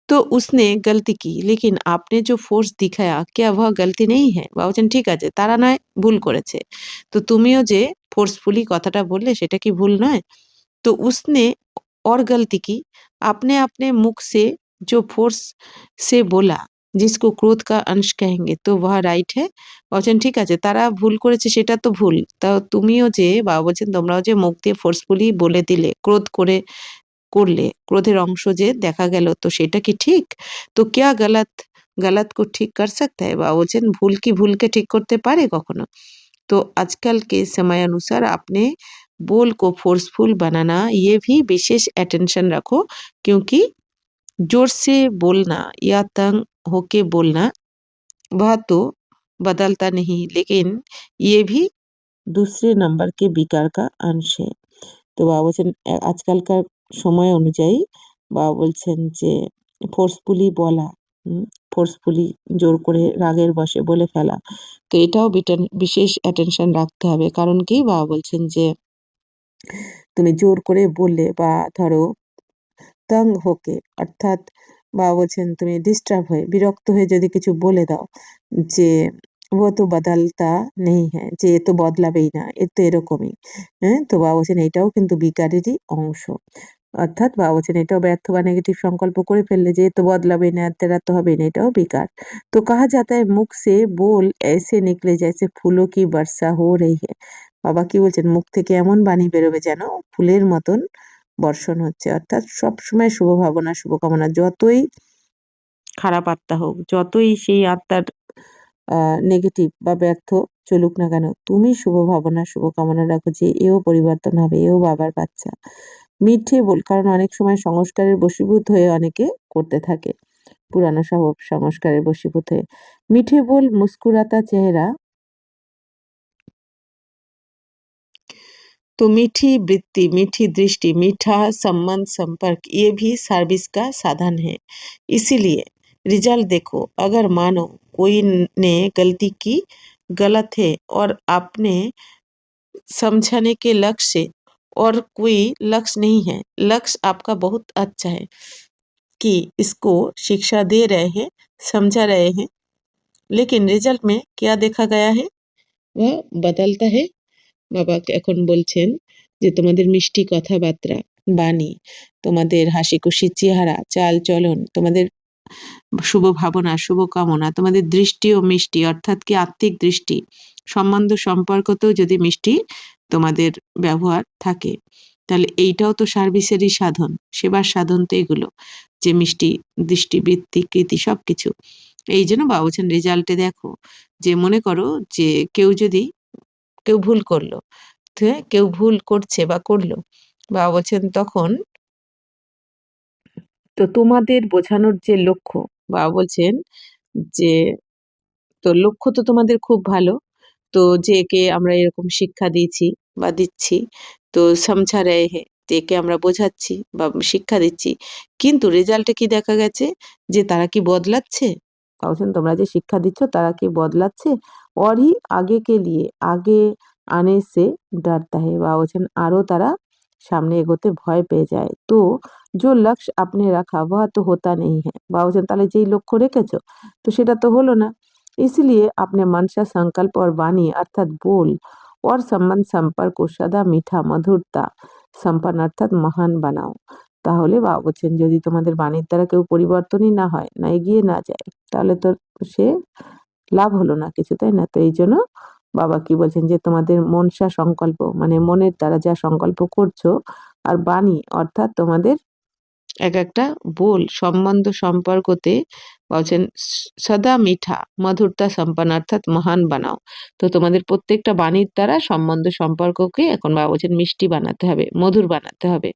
तो उसने गलती की लेकिन आपने जो फोर्स दिखाया क्या वह गलती नहीं है? বাবা বলছেন ঠিক আছে তারা নয় ভুল করেছে, তো তুমিও যে ফোর্সফুলি কথাটা বললে সেটা কি ভুল নয়? तो उसने और गलती की आपने अपने मुख से जो फोर्स से बोला जिसको क्रोध का अंश कहेंगे तो वह राइट है। বলছেন ঠিক আছে তারা ভুল করেছে সেটা তো ভুল, তা তুমিও যে বাবা বলছেন তোমরাও যে মুখ দিয়ে ফোর্সফুলি বলে দিলে ক্রোধ করলে ক্রোধের অংশ যে দেখা গেল তো সেটা কি ঠিক? তো क्या गलत को ठीक कर सकता है? বাবা বলছেন ভুল কি ভুলকে ঠিক করতে পারে কখনো? तो आजकल के समय अनुसार आपने बोल को फोर्सफुल बनाना ये भी विशेष अटेंशन रखो, क्योंकि जोर से बोलना या तंग होके बोलना वह तो बदलता नहीं, लेकिन ये भी दूसरे नंबर के विकार का अंश है। তো বাবা বলছেন আজকালকার সময় অনুযায়ী বাবা বলছেন যে ফোর্সফুলি বলা, ফোর্সফুলি জোর করে রাগের বশে বলে ফেলা, তো এটাও বিশেষ অ্যাটেনশন রাখতে হবে। কারণ কি বাবা বলছেন যে তুমি জোর করে বললে বা ধরো তং হোকে অর্থাৎ বাবা বলছেন তুমি ডিস্টার্ব হয়ে বিরক্ত হয়ে যদি কিছু বলে দাও যে ও তো বদলতা নেই হ্যাঁ, যে এ তো বদলাবেই না এ তো এরকমই, হ্যাঁ, তো বাবা বলছেন এটাও কিন্তু বিকারেরই অংশ। অর্থাৎ বাবা বলছেন এটাও ব্যর্থ বা নেগেটিভ সংকল্প করে ফেললে যে এ তো বদলাবেই না তেরা তো হবেই না, এটাও বিকার। তো কাহা जाता है मुख से बोल ऐसे निकले जैसे फूलों की वर्षा हो रही है। বাবা কি বলছেন মুখ থেকে এমন বাণী বেরোবে যেন ফুলের মতন বর্ষণ হচ্ছে, অর্থাৎ সবসময় শুভ ভাবনা শুভকামনা যতই খারাপ আত্মা হোক যতই সেই আত্মার নেগেটিভ বা ব্যর্থ চলুক না কেন তুমি শুভ ভাবনা শুভকামনা রাখো যে এও পরিবর্তন হবে, এও বাবার বাচ্চা। মিঠে বল, কারণ অনেক সময় সংস্কারের বশীভূত হয়ে অনেকে করতে থাকে পুরানো সংস্কারের বশীভূত হয়ে। মিঠে বল মুস্কুরাতা চেহারা तो मीठी वृत्ति मीठी दृष्टि मीठा संबंध संपर्क ये भी सर्विस का साधन है। इसीलिए रिजल्ट देखो, अगर मानो कोई ने गलती की गलत है और आपने समझाने के लक्ष्य से और कोई लक्ष्य नहीं है, लक्ष्य आपका बहुत अच्छा है कि इसको शिक्षा दे रहे हैं समझा रहे हैं, लेकिन रिजल्ट में क्या देखा गया है वह बदलता है। বাবা এখন বলছেন যে তোমাদের মিষ্টি কথাবার্তা বাণী তোমাদের হাসি খুশি চেহারা চাল চলন তোমাদের শুভ ভাবনা শুভকামনা তোমাদের দৃষ্টিও মিষ্টি, অর্থাৎ কি আত্মিক দৃষ্টি সম্বন্ধ সম্পর্কতেও যদি মিষ্টি তোমাদের ব্যবহার থাকে তাহলে এইটাও তো সার্ভিসেরই সাধন, সেবার সাধন তো এগুলো, যে মিষ্টি দৃষ্টি বৃত্তি কৃতি সবকিছু। এই জন্য বাবা বলছেন রেজাল্টে দেখো, যে মনে করো যে কেউ ভুল করলো, কেউ ভুল করছে বা করলো, বাবা বলছেন তখন তো তোমাদের বোঝানোর যে লক্ষ্য, বাবা বলছেন যে তো লক্ষ্য তো তোমাদের খুব ভালো, তো যে একে আমরা এরকম শিক্ষা দিয়েছি বা দিচ্ছি, তো সমঝা রহে হে, যে একে আমরা বোঝাচ্ছি বা শিক্ষা দিচ্ছি, কিন্তু রেজাল্টে কি দেখা গেছে, যে তারা কি বদলাচ্ছে? বলছেন তোমরা যে শিক্ষা দিচ্ছ তারা কি বদলাচ্ছে? और ही आगे के लिए आगे आने से डरता है, বা বলছেন আরো তারা সামনে এগোতে ভয় পেয়ে যায়। তো जो लक्ष्य आपने रखा वह तो होता नहीं है, বা বলছেন তাহলে যেই লক্ষ্য রেখেছো তো সেটা তো হলো না। इसलिए अपने मनसा संकल्प और वाणी अर्थात बोल और संबंध संपर्क को सदा मीठा मधुरता संपन्न अर्थात महान বানাও। তাহলে বাবা বলছেন যদি তোমাদের বাণীর দ্বারা কেউ পরিবর্তনই না হয়, না এগিয়ে না যায়, তাহলে তো সে লাভ হলো না কিছু, তাই না? তো এই জন্য বাবা কি বলছেন, যে তোমাদের মনসা সংকল্প মানে মনের দ্বারা যা সংকল্প করছো, আর বাণী অর্থাৎ তোমাদের এক একটা বোল সম্বন্ধ সম্পর্কতে বলছেন সদা মিঠা মধুরতা সম্পন্ন অর্থাৎ মহান বানাও। তো তোমাদের প্রত্যেকটা বাণীর দ্বারা সম্বন্ধ সম্পর্ককে এখন বাবা বলছেন মিষ্টি বানাতে হবে, মধুর বানাতে হবে,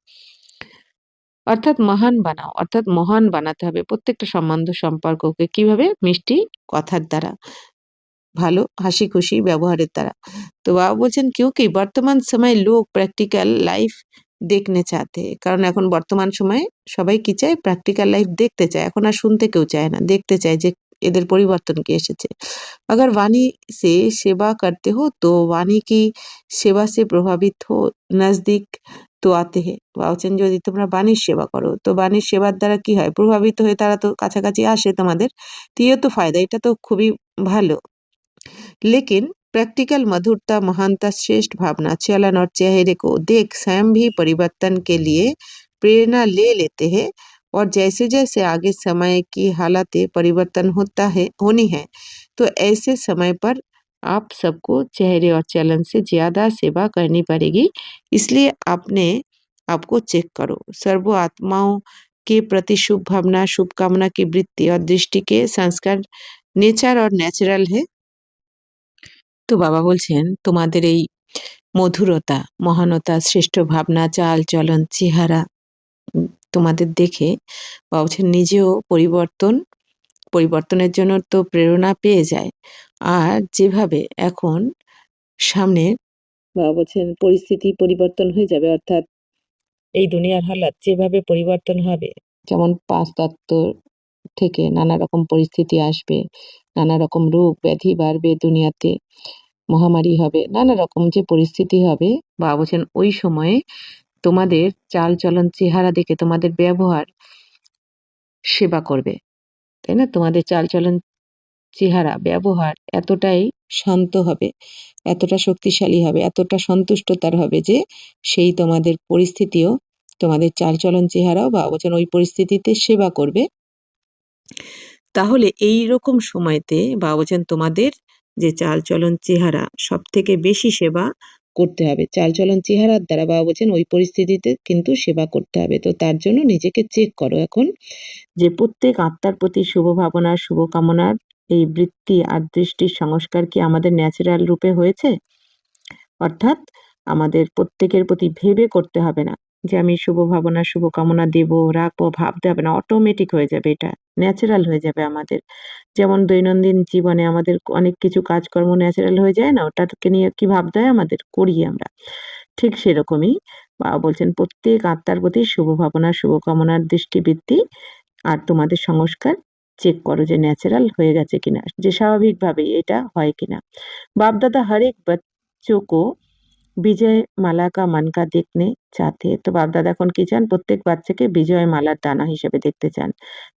অর্থাৎ মহান বানাও, অর্থাৎ মহান বানাতে হবে প্রত্যেকটা সম্বন্ধ সম্পর্ককে। কিভাবে? মিষ্টি কথার দ্বারা, ভালো হাসি খুশি ব্যবহারের দ্বারা। তো বাবা বলছেন क्योंकि বর্তমান সময়ে লোক প্র্যাকটিক্যাল লাইফ দেখতে চাতে, কারণ এখন বর্তমান সময়ে সবাই কি চায়? প্র্যাকটিক্যাল লাইফ দেখতে চায়, এখন আর শুনতে কেউ চায় না, দেখতে চায় যে এদের পরিবর্তন কি এসেছে। अगर वाणी से सेवा करते हो तो वाणी की सेवा से प्रभावित हो नजदीक তো আতে হে, বলছেন যদি তোমরা বাণীর সেবা করো তো বাণীর সেবার দ্বারা কি হয়? প্রভাবিত হয়ে তারা তো কাছাকাছি আসে তোমাদের, তো ইয়ে তো ফায়দা, এটা তো খুবই ভালো। लेकिन प्रैक्टिकल मधुरता महानता श्रेष्ठ भावना चलन और चेहरे को देख स्वयं भी परिवर्तन के लिए प्रेरणा ले लेते हैं, और जैसे जैसे आगे समय की हालतें परिवर्तन होता है होनी है, तो ऐसे समय पर आप सबको चेहरे और चलन से ज्यादा सेवा करनी पड़ेगी। इसलिए आपने आपको चेक करो, सर्व आत्माओं के प्रति शुभ भावना शुभकामना की वृत्ति और दृष्टि के संस्कार नेचर और नेचुरल है। তো বাবা বলছেন তোমাদের এই মধুরতা মহানতা শ্রেষ্ঠ ভাবনা চাল চলন চেহারা তোমাদের দেখে বাবা বলছেন নিজেও পরিবর্তনের জন্য তো প্রেরণা পেয়ে যায়। আর যেভাবে এখন সামনে বাবা বলছেন পরিস্থিতি পরিবর্তন হয়ে যাবে, অর্থাৎ এই দুনিয়ার হালাত যেভাবে পরিবর্তন হবে, যেমন পাঁচ তত্ত্ব থেকে নানা রকম পরিস্থিতি আসবে, নানা রকম রোগ ব্যাধি বাড়বে দুনিয়াতে, মহামারী হবে, নানা রকম যে পরিস্থিতি হবে, বাবা বলছেন ওই সময়ে তোমাদের চাল চলন চেহারা দেখে তোমাদের ব্যবহার সেবা করবে, তাই না? তোমাদের চাল চলন চেহারা ব্যবহার এতটাই শান্ত হবে, এতটা শক্তিশালী হবে, এতটা সন্তুষ্টতার হবে যে সেই তোমাদের পরিস্থিতিও তোমাদের চাল চলন চেহারাও বাবা বলছেন ওই পরিস্থিতিতে সেবা করবে। তাহলে এই রকম সময়তে বাবা বলছেন তোমাদের যে চালচলন চেহারা সব থেকে বেশি সেবা করতে হবে, চালচলন চেহারার দ্বারা বাবা বলছেন ওই পরিস্থিতিতে কিন্তু সেবা করতে হবে। তো তার জন্য নিজেকে চেক করো এখন, যে প্রত্যেক আত্মার প্রতি শুভ ভাবনা শুভকামনার এই বৃত্তি আর দৃষ্টির সংস্কার কি আমাদের ন্যাচারাল রূপে হয়েছে? অর্থাৎ আমাদের প্রত্যেকের প্রতি ভেবে করতে হবে না যে আমি শুভ ভাবনা শুভকামনা দেব রাখবো, ভাবতে হবে না, অটোমেটিক হয়ে যাবে, এটা ন্যাচারাল হয়ে যাবে আমাদের। যেমন দৈনন্দিন জীবনে আমাদের অনেক কিছু কাজকর্ম ন্যাচারাল হয়ে যায় না, ওটাকে নিয়ে কি ভাবতে হয় আমাদের, করি আমরা, ঠিক সেরকমই বাবা বলছেন প্রত্যেক আত্মার প্রতি শুভ ভাবনা শুভকামনার দৃষ্টিবৃত্তি আর তোমাদের সংস্কার চেক করো যে ন্যাচারাল হয়ে গেছে কিনা, যে স্বাভাবিকভাবেই এটা হয় কিনা। বাপদাদা হরেক बच्चों को বিজয় মালা কা মান কা দেখতে চাতে, তো বাপদাদা এখন কি চান? প্রত্যেক বাচ্চাকে বিজয় মালার দানা হিসেবে দেখতে চান।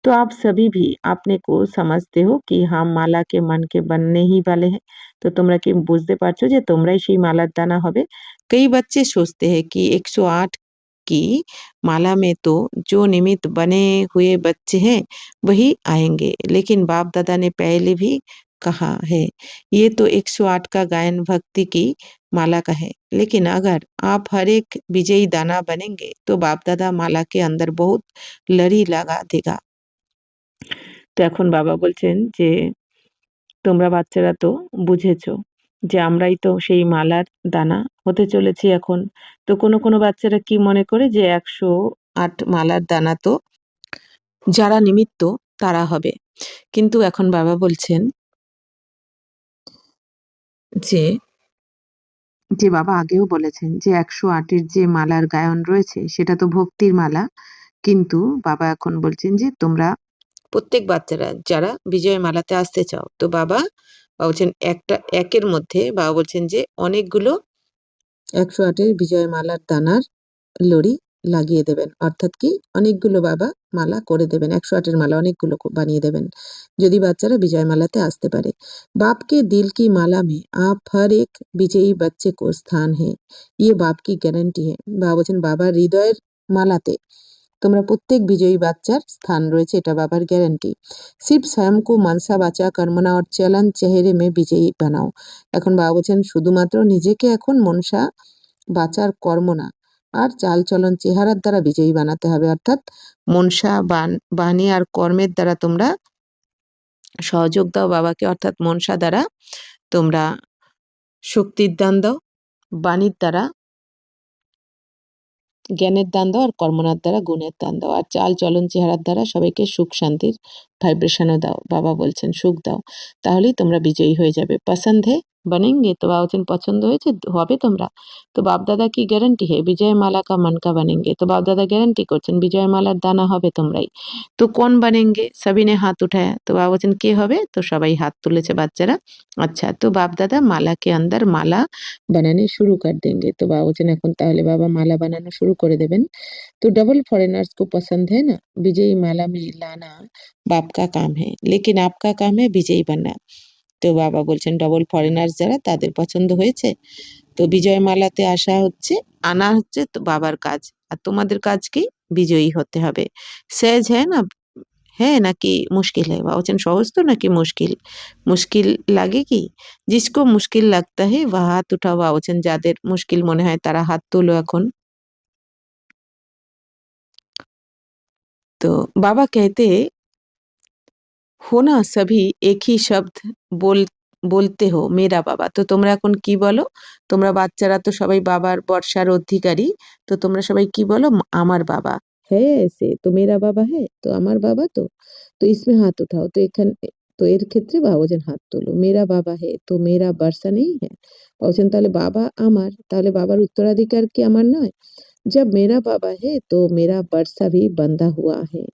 तो आप सभी भी अपने को समझते हो कि हम माला के मन के बनने ही वाले हैं, তো তোমরা কি বুঝতে পারছো যে তোমরাই সেই মালার দানা হবে? कई बच्चे सोचते हैं कि 108 की माला में तो जो निमित्त बने हुए बच्चे हैं वही आएंगे, लेकिन बाप दादा ने पहले भी कहा है ये तो 108 का गायन भक्ति की माला का है, लेकिन अगर आप हर एक विजयी दाना बनेंगे तो बाप दादा माला के अंदर बहुत लड़ी लगा देगा। তো এখন বাবা বলছেন যে তোমরা বাচ্চারা তো বুঝেছো যে আমরাই তো সেই মালার দানা হতে চলেছি এখন। তো কোনো কোনো বাচ্চারা কি মনে করে যে 108 মালার দানা তো যারা নিমিত্ত তারা হবে। কিন্তু এখন বাবা বলছেন যে যে বাবা আগেও বলেছেন যে 108 এর যে মালার গায়ন রয়েছে সেটা তো ভক্তির মালা। কিন্তু বাবা এখন বলছেন যে তোমরা প্রত্যেক বাচ্চারা যারা বিজয় মালাতে আসতে চাও, তো বাবা বলছেন একের মধ্যে বাবা বলছেন যে অনেকগুলো 108 এর বিজয় মালার দানার লড়ি লাগিয়ে দেবেন। অর্থাৎ কি অনেকগুলো বাবা মালা করে দেবেন, 108 এর মালা অনেকগুলো বানিয়ে দেবেন যদি বাচ্চারা বিজয় মালাতে আসতে পারে। बाप के दिल की माला में आप हर एक विजयी बच्चे को स्थान है, ये बाप की গ্যারান্টি है। বাবা বলছেন বাবার হৃদয়ের মালাতে তোমরা প্রত্যেক বিজয়ী বাচ্চার স্থান রয়েছে, এটা বাবার গ্যারান্টি। सिर्फ स्वयं को मनसा वाचा कर्मणा और चलन चेहरे में विजयी बनाओ। এখন বাবা বলছেন শুধুমাত্র নিজেকে এখন মনসা বাচার কর্ম না আর চালচলন চেহারার দ্বারা বিজয়ী বানাতে হবে। অর্থাৎ মনসা বাণী আর কর্মের দ্বারা তোমরা সহযোগ দাও বাবাকে, অর্থাৎ মনসা দ্বারা তোমরা শক্তির দান দাও, বাণীর দ্বারা জ্ঞানের দান দাও আর কর্মনার দ্বারা গুণের দান দাও আর চাল চলন চেহারার দ্বারা সবাইকে সুখ শান্তির ভাইব্রেশনও দাও। বাবা বলছেন সুখ দাও, তাহলেই তোমরা বিজয়ী হয়ে যাবে। পছন্দ হে बनेंगे, তো বাবা বলছেন পছন্দ হয়েছে হবে তোমরা। তো বাপ দাদা কি গ্যারান্টি হে বিজয় মালা কা মনকা बनेंगे, তো বাপ দাদা গ্যারান্টি করছেন বিজয় মালার দানা হবে তোমরাই। তো কোন बनेंगे, सभी ने हाथ उठाया, তো বাবা বলছেন কে হবে, তো সবাই হাত তুলেছে বাচ্চারা। আচ্ছা, তো বাপ দাদা মালা के अंदर माला बनाने शुरू कर देंगे, তো বাবা বলছেন এখন তাহলে বাবা মালা বানানো শুরু করে দেবেন। तो डबल फॉरेनर्स को पसंद है ना, विजयी माला में लाना बाप का काम है, लेकिन आपका काम है विजयी बनना। তো বাবা বলছেন ডবল ফরেনার্স যারা তাদের পছন্দ হয়েছে, তো বিজয় মালাতে আসা হচ্ছে আনা হচ্ছে তো বাবার কাজ, আর তোমাদের কাজ কি বিজয়ী হতে হবে। সহজ হ্যাঁ না, হ্যাঁ নাকি মুশকিল है, বাবা বলছেন সহজ তো নাকি মুশকিল, মুশকিল লাগে কি, जिसको मुश्किल लगता है वह हाथ उठाओ, বাবা বলছেন যাদের মুশকিল মনে হয় তারা হাত তোলো এখন। तो बाबा कहते हो ना सभी एक ही शब्द বলতে হো মেরা বাবা, তো তোমরা এখন কি বলো, তোমরা বাচ্চারা তো সবাই বাবার বর্ষার অধিকারী, তো তোমরা সবাই কি বলো আমার বাবা হ্যাঁ এসে তো মেরা বাবা হ্যাঁ, তো আমার বাবা তো इसमें हाथ उठाओ, তো এখানে তো এর ক্ষেত্রে বাবা বলছেন হাত তোলো। মেরা বাবা হে তো মেরা বর্ষা নেই হ্যাঁ, বলছেন তাহলে বাবা আমার, তাহলে বাবার উত্তরাধিকার কি আমার নয়। जब मेरा बाबा है तो मेरा बरसा भी बंधा हुआ है,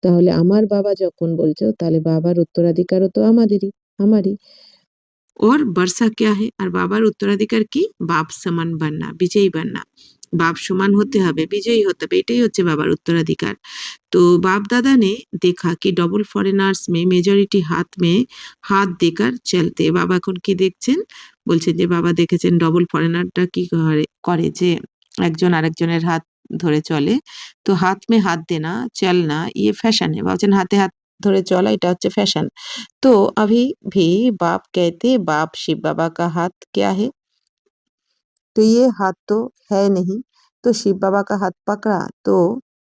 তাহলে আমার বাবা যখন বলছো তাহলে বাবার উত্তরাধিকারও তো আমারই। और बरसा क्या है, আর বাবার উত্তরাধিকার কি বাপ সমান बनना, বিজয়ী बनना, बाप समान होते হবে, বিজয়ী হতে হবে, এটাই হচ্ছে বাবার উত্তরাধিকার। तो बाप दादा ने देखा कि डबल फॉरेनार्स में मेजॉरिटी हाथ में हाथ देकर चलते, বাবা এখন কি দেখছেন, বলছেন যে বাবা দেখেছেন ডবল ফরেনারটা কি করে যে একজন আরেকজনের হাত ধরে চলে। তো হাত মে হাত দেনা চলনা ইয়ে ফ্যাশন है, ভাবছেন হাতে হাত ধরে চলা এটা হচ্ছে ফ্যাশন। तो अभी भी बाप कहते बाप शिव बाबा का हाथ क्या है, तो ये हाथ तो है नहीं, तो शिव बाबा का हाथ पकड़ा तो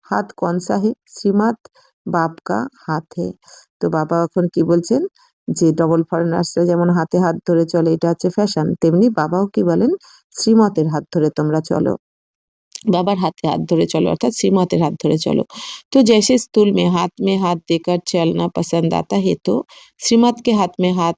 हाथ कौन सा है, শ্রীমৎ বাপ কা হাত है। তো বাবা এখন কি বলছেন যে ডবল ফরেনার্সরা যেমন হাতে হাত ধরে চলে এটা হচ্ছে ফ্যাশন, তেমনি বাবাও কি বলেন শ্রীমতের হাত ধরে তোমরা চলো, বাবার হাতে হাত ধরে চলো অর্থাৎ শ্রীমতের হাত ধরে চলো। तो जैसे स्तूल में हाथ देकर चलना पसंद आता है, तो श्रीमत के हाथ में हाथ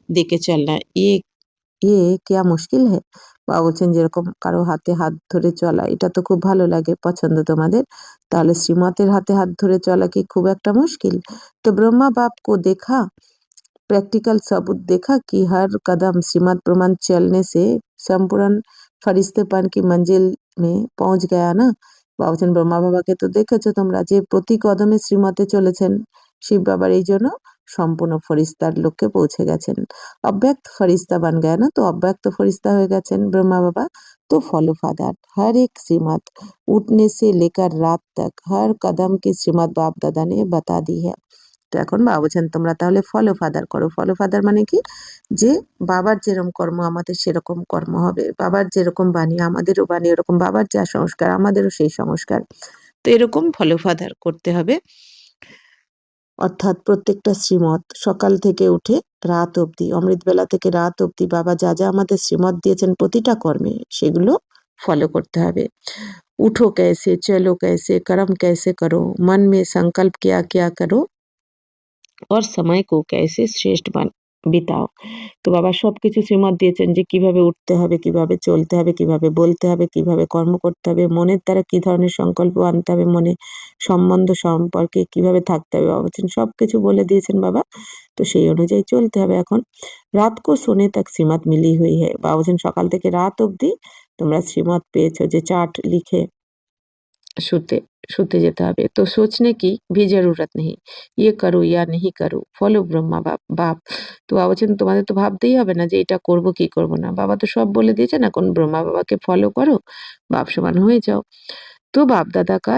देके चलना ये क्या मुश्किल है, বাবা বলছেন যেরকম কারো হাতে হাত ধরে চলা এটা তো খুব ভালো লাগে পছন্দ তোমাদের, তাহলে শ্রীমতের হাতে হাত ধরে চলা কি খুব একটা মুশকিল। তো ब्रह्मा बाप को देखा, प्रैक्टिकल सबूत देखा कि हर कदम श्रीमत प्रमाण चलने से संपूर्ण फरिश्तेपन की मंजिल में पहुंच गया ना, বাবা বলছেন ব্রহ্মা বাবাকে তো দেখেছো তোমরা যে প্রতি কদমে শ্রীমতে চলেছেন, শিব বাবার এই জন্য সম্পূর্ণ ফরিস্তার লক্ষ্যে পৌঁছে গেছেন। अव्यक्त फरिश्ता बन गया ना, तो अव्यक्त फरिश्ता হয়ে গেছেন ब्रह्मा बाबा। तो फॉलो फादर हर एक श्रीमत उठने से लेकर रात तक हर कदम की श्रीमत बाप दादा ने बता दी है। তো এখন বাবা বলছেন তোমরা তাহলে ফলো ফাদার করো, ফলো ফাদার মানে কি যে বাবার যেরকম কর্ম আমাদের সেরকম কর্ম হবে, বাবার যেরকম বাণী আমাদেরও বাণী ওরকম, বাবার যা সংস্কার আমাদেরও সেই সংস্কার। তো এরকম ফলো ফাদার করতে হবে। অর্থাৎ প্রত্যেকটা শ্রীমত সকাল থেকে উঠে রাত অবধি, অমৃতবেলা থেকে রাত অবধি বাবা যা যা আমাদের শ্রীমত দিয়েছেন প্রতিটা কর্মে সেগুলো ফলো করতে হবে। উঠো कैसे, चलो कैसे, कर्म कैसे करो, मन में संकल्प क्या क्या करो और समय को कैसे শ্রেষ্ঠ বিতাও। তো বাবা সবকিছু শ্রীমত দিয়েছেন যে কিভাবে উঠতে হবে, কিভাবে চলতে হবে, কিভাবে বলতে হবে, কিভাবে কর্ম করতে হবে, মনের দ্বারা কি ধরনের সংকল্প আনতে হবে, মনে সম্বন্ধ সম্পর্কে কিভাবে থাকতে হবে বাবা বলছেন, সবকিছু বলে দিয়েছেন বাবা। তো সেই অনুযায়ী চলতে হবে। এখন রাত কো সোনে তক শ্রীমত মিলি হুই হ্যায়, বাবা বলছেন সকাল থেকে রাত অবধি তোমরা শ্রীমত পেয়েছো, যে চার্ট লিখে শুতে শুতে যেতে হবে। তো सोचने की भी जरूरत नहीं, ये करो या नहीं करो, ফলো ব্রহ্মা বাপ। তো বাবা বলছেন তোমাদের তো ভাবতেই হবে না যে এটা করব কি করব না, বাবা তো সব বলে দিয়েছেন, এখন ব্রহ্মা বাবাকে ফলো করো, বাপ সমান হয়ে যাও। तो बाप दादा का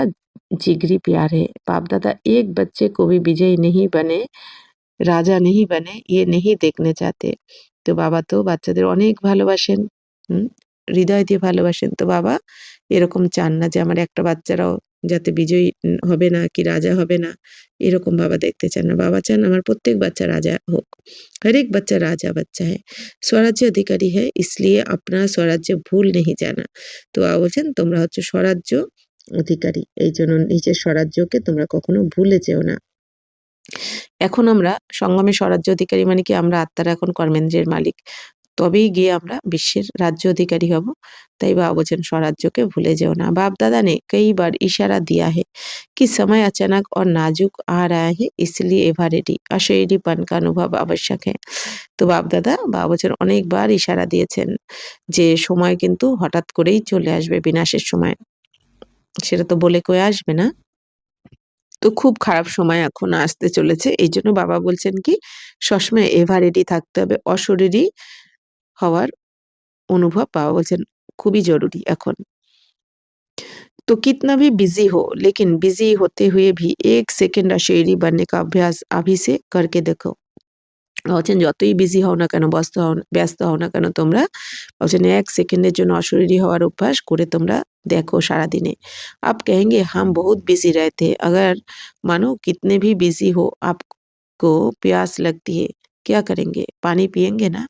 जिगरी प्यार है, बाप दादा एक बच्चे को भी विजयी नहीं बने, রাজা নেহি বানে ইয়ে নেহি দেখনে চাতে। তো বাবা তো বাচ্চাদের অনেক ভালোবাসেন, হুম, হৃদয় দিয়ে ভালোবাসেন। তো বাবা এরকম চান না যে আমার একটা বাচ্চারাও যাতে বিজয়ী হবে না কি রাজা হবে না, এরকম বাবা দেখতে চান না। বাবা চান আমার প্রত্যেক বাচ্চা রাজা হোক। हर एक बच्चा राजा बच्चा है, स्वराज्य अधिकारी है, इसलिए अपना स्वराज्य भूल नहीं जाना। তো বাবা বলছেন তোমরা হচ্ছে স্বরাজ্য অধিকারী, এই জন্য নিজের স্বরাজ্যকে তোমরা কখনো ভুলে যেও না। এখন আমরা সঙ্গমে স্বরাজ্য অধিকারী মানে কি, আমরা আত্মারা এখন কর্মেন্দ্রের মালিক, তবেই গিয়ে আমরা বিশ্বের রাজ্য অধিকারী হব। তাই বাবা বলছেন স্বরাজ্যকে ভুলে যেও না। बाप दादा ने कई बार इशारा दिया है कि समय अचानक और नाजुक आ रहा है, इसलिए एवरेडी अशरीरीपन का अनुभव आवश्यक है। তো বাপ দাদা বাবা বলছেন অনেকবার ইশারা দিয়েছেন যে সময় কিন্তু হঠাৎ করেই চলে আসবে, বিনাশের সময়, সেটা তো বলে কয়ে আসবে না। তো খুব খারাপ সময় এখন আসতে চলেছে। এইজন্য বাবা বলছেন কি সবসময় এভার রেডি থাকতে হবে। অশরীরী হওয়ার অনুভব বাবা বলছেন খুবই জরুরি এখন। तो कितना भी बिज़ी हो, लेकिन बिज़ी होते हुए भी 1 सेकंड अशरीरी बनने का अभ्यास अभी से करके देखो। বলছেন যতই বিজি হও না কেন, ব্যস্ত হও না কেন তোমরা, বলছেন 1 সেকেন্ডের জন্য অশরীরী হওয়ার অভ্যাস করে তোমরা দেখো সারাদিনে। आप कहेंगे हम बहुत बिज़ी रहते हैं, अगर मानो कितने भी बिज़ी हो आपको प्यास लगती है, क्या करेंगे? পানি পিয়েंगे না?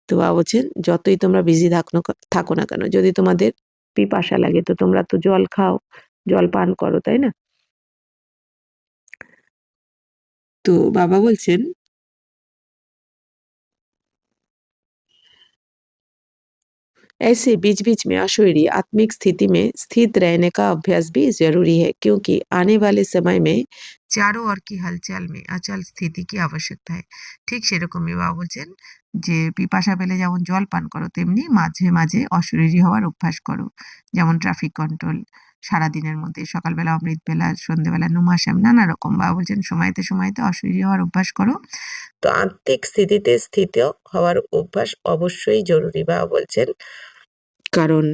তো বাবা বলছেন যতই তোমরা বিজি থাকো না কেন, যদি তোমাদের পিপাসা লাগে তো তোমরা তো জল খাও, জল পান করো, তাই না? তো বাবা বলছেন ऐसे बीच-बीच में अशरीरी आत्मिक स्थिति में स्थित रहने का अभ्यास भी ज़रूरी है, क्योंकि आने वाले समय में चारों ओर की हलचल में अचल স্থিতি কি আবশ্যকতা है। ঠিক সেরকমই বাবা বলছেন যে পিপাসা পেলে যেমন জল পান করো তেমনি মাঝে মাঝে অশরীরী হওয়ার অভ্যাস করো। যেমন ট্রাফিক কন্ট্রোল, সারাদিনের মধ্যে সকালবেলা অমৃতবেলা, সন্ধ্যেবেলা নুমাশ্যাম, নানা রকম বাবা বলছেন সময়তে সময়তে অশরীরী হওয়ার অভ্যাস করো। তো আত্মিক স্থিতিতে স্থিত হওয়ার অভ্যাস অবশ্যই জরুরি বাবা বলছেন। কারণ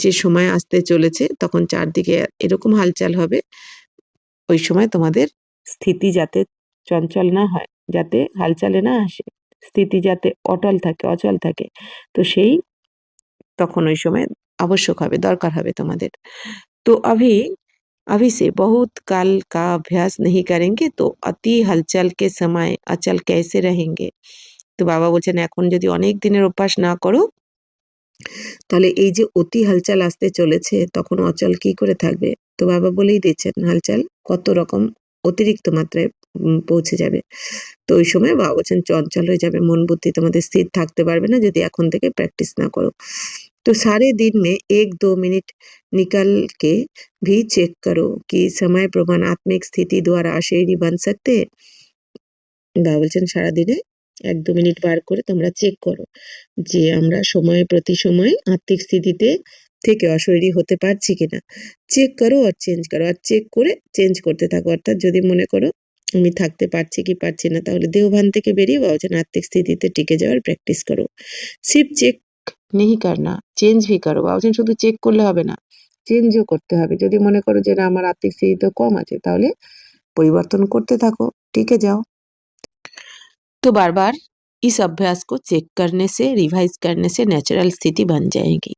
যে সময় আসতে চলেছে তখন চারদিকে এরকম হালচাল হবে, ওই সময় তোমাদের স্থিতি যাতে চঞ্চল না হয়, যাতে হালচালে না আসে, স্থিতি যাতে অচল থাকে। তো সেই তখন ওই সময় আবশ্যক হবে, দরকার হবে তোমাদের। তো अभी से बहुत काल का अभ्यास नहीं करेंगे तो अति हलचल के समय अचल कैसे रहेंगे। তো বাবা বলছেন এখন যদি অনেক দিনের অভ্যাস না করো তাহলে এই যে অতি হালচাল আসতে চলেছে তখন অচল কি করে থাকবে। তো বাবা বলেই দিচ্ছেন হালচাল কত রকম অতিরিক্ত মাত্রায় পৌঁছে যাবে। তো ওই সময় বাবা বলছেন চঞ্চল হয়ে যাবে, মন বুদ্ধি তোমাদের স্থির থাকতে পারবে না যদি এখন থেকে প্র্যাকটিস না করো। तो सारे दिन में 1-2 मिनट निकाल के भी चेक करो कि समय प्रमाण आत्मिक स्थिति द्वारा अशरीरी बन सकते हैं। বাবা বলছেন সারাদিনে 1-2 মিনিট বার করে তোমরা চেক করো যে আমরা সময়ে প্রতি সময়ে আত্মিক স্থিতিতে থেকে অশরীরী হতে পারছি কিনা। চেক করো আর চেঞ্জ করো, আর চেক করে চেঞ্জ করতে থাকো। অর্থাৎ যদি মনে করো আমি থাকতে পারছি কি পারছি না, তাহলে দেহভান থেকে বেরিয়ে বাবা বলছেন আত্মিক স্থিতিতে টিকে যাওয়ার প্র্যাকটিস করো। সির্ফ চেক নেহি করনা, চেঞ্জ ভি করো। বাবা বলছেন শুধু চেক করলে হবে না, চেঞ্জও করতে হবে। যদি মনে করো যে না আমার আত্মিক স্থিতি তো কম আছে, তাহলে পরিবর্তন করতে থাকো, টিকে যাও। तो बार-बार इस अभ्यास को चेक करने से, रिवाइज करने से ন্যাচারাল স্থিতি बन जाएगी।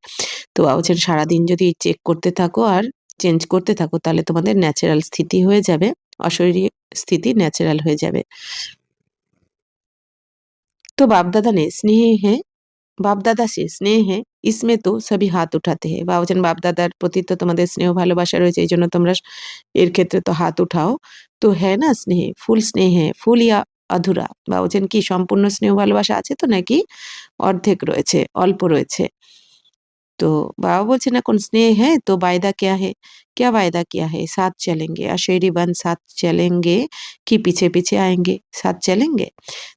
তো বাবা বলছেন সারাদিন যদি চেক করতে থাকো আর চেঞ্জ করতে থাকো তাহলে তোমাদের ন্যাচারাল স্থিতি হয়ে যাবে, অশরীরী স্থিতি ন্যাচারাল হয়ে যাবে। तो बाप दादा ने स्नेह है, বাপ দাদা সে স্নেহ হ্যাঁ ইসমে তো সবই হাত উঠাতে হ্যাঁ। বাবা বলছেন বাপ দাদার প্রতি তো তোমাদের স্নেহ ভালোবাসা রয়েছে, এই জন্য তোমরা এর ক্ষেত্রে তো হাত উঠাও। তো হ্যাঁ না স্নেহ হ্যাঁ ফুল ইয়া অধুরা। বাবা বলছেন কি সম্পূর্ণ স্নেহ ভালোবাসা আছে তো নাকি অর্ধেক রয়েছে, অল্প রয়েছে? तो बाबा बोलছে না কোন स्नेह है तो वायदा क्या है, क्या वायदा किया है, साथ चलेंगे अशरीरी बन साथ चलेंगे कि पीछे पीछे आएंगे, साथ चलेंगे।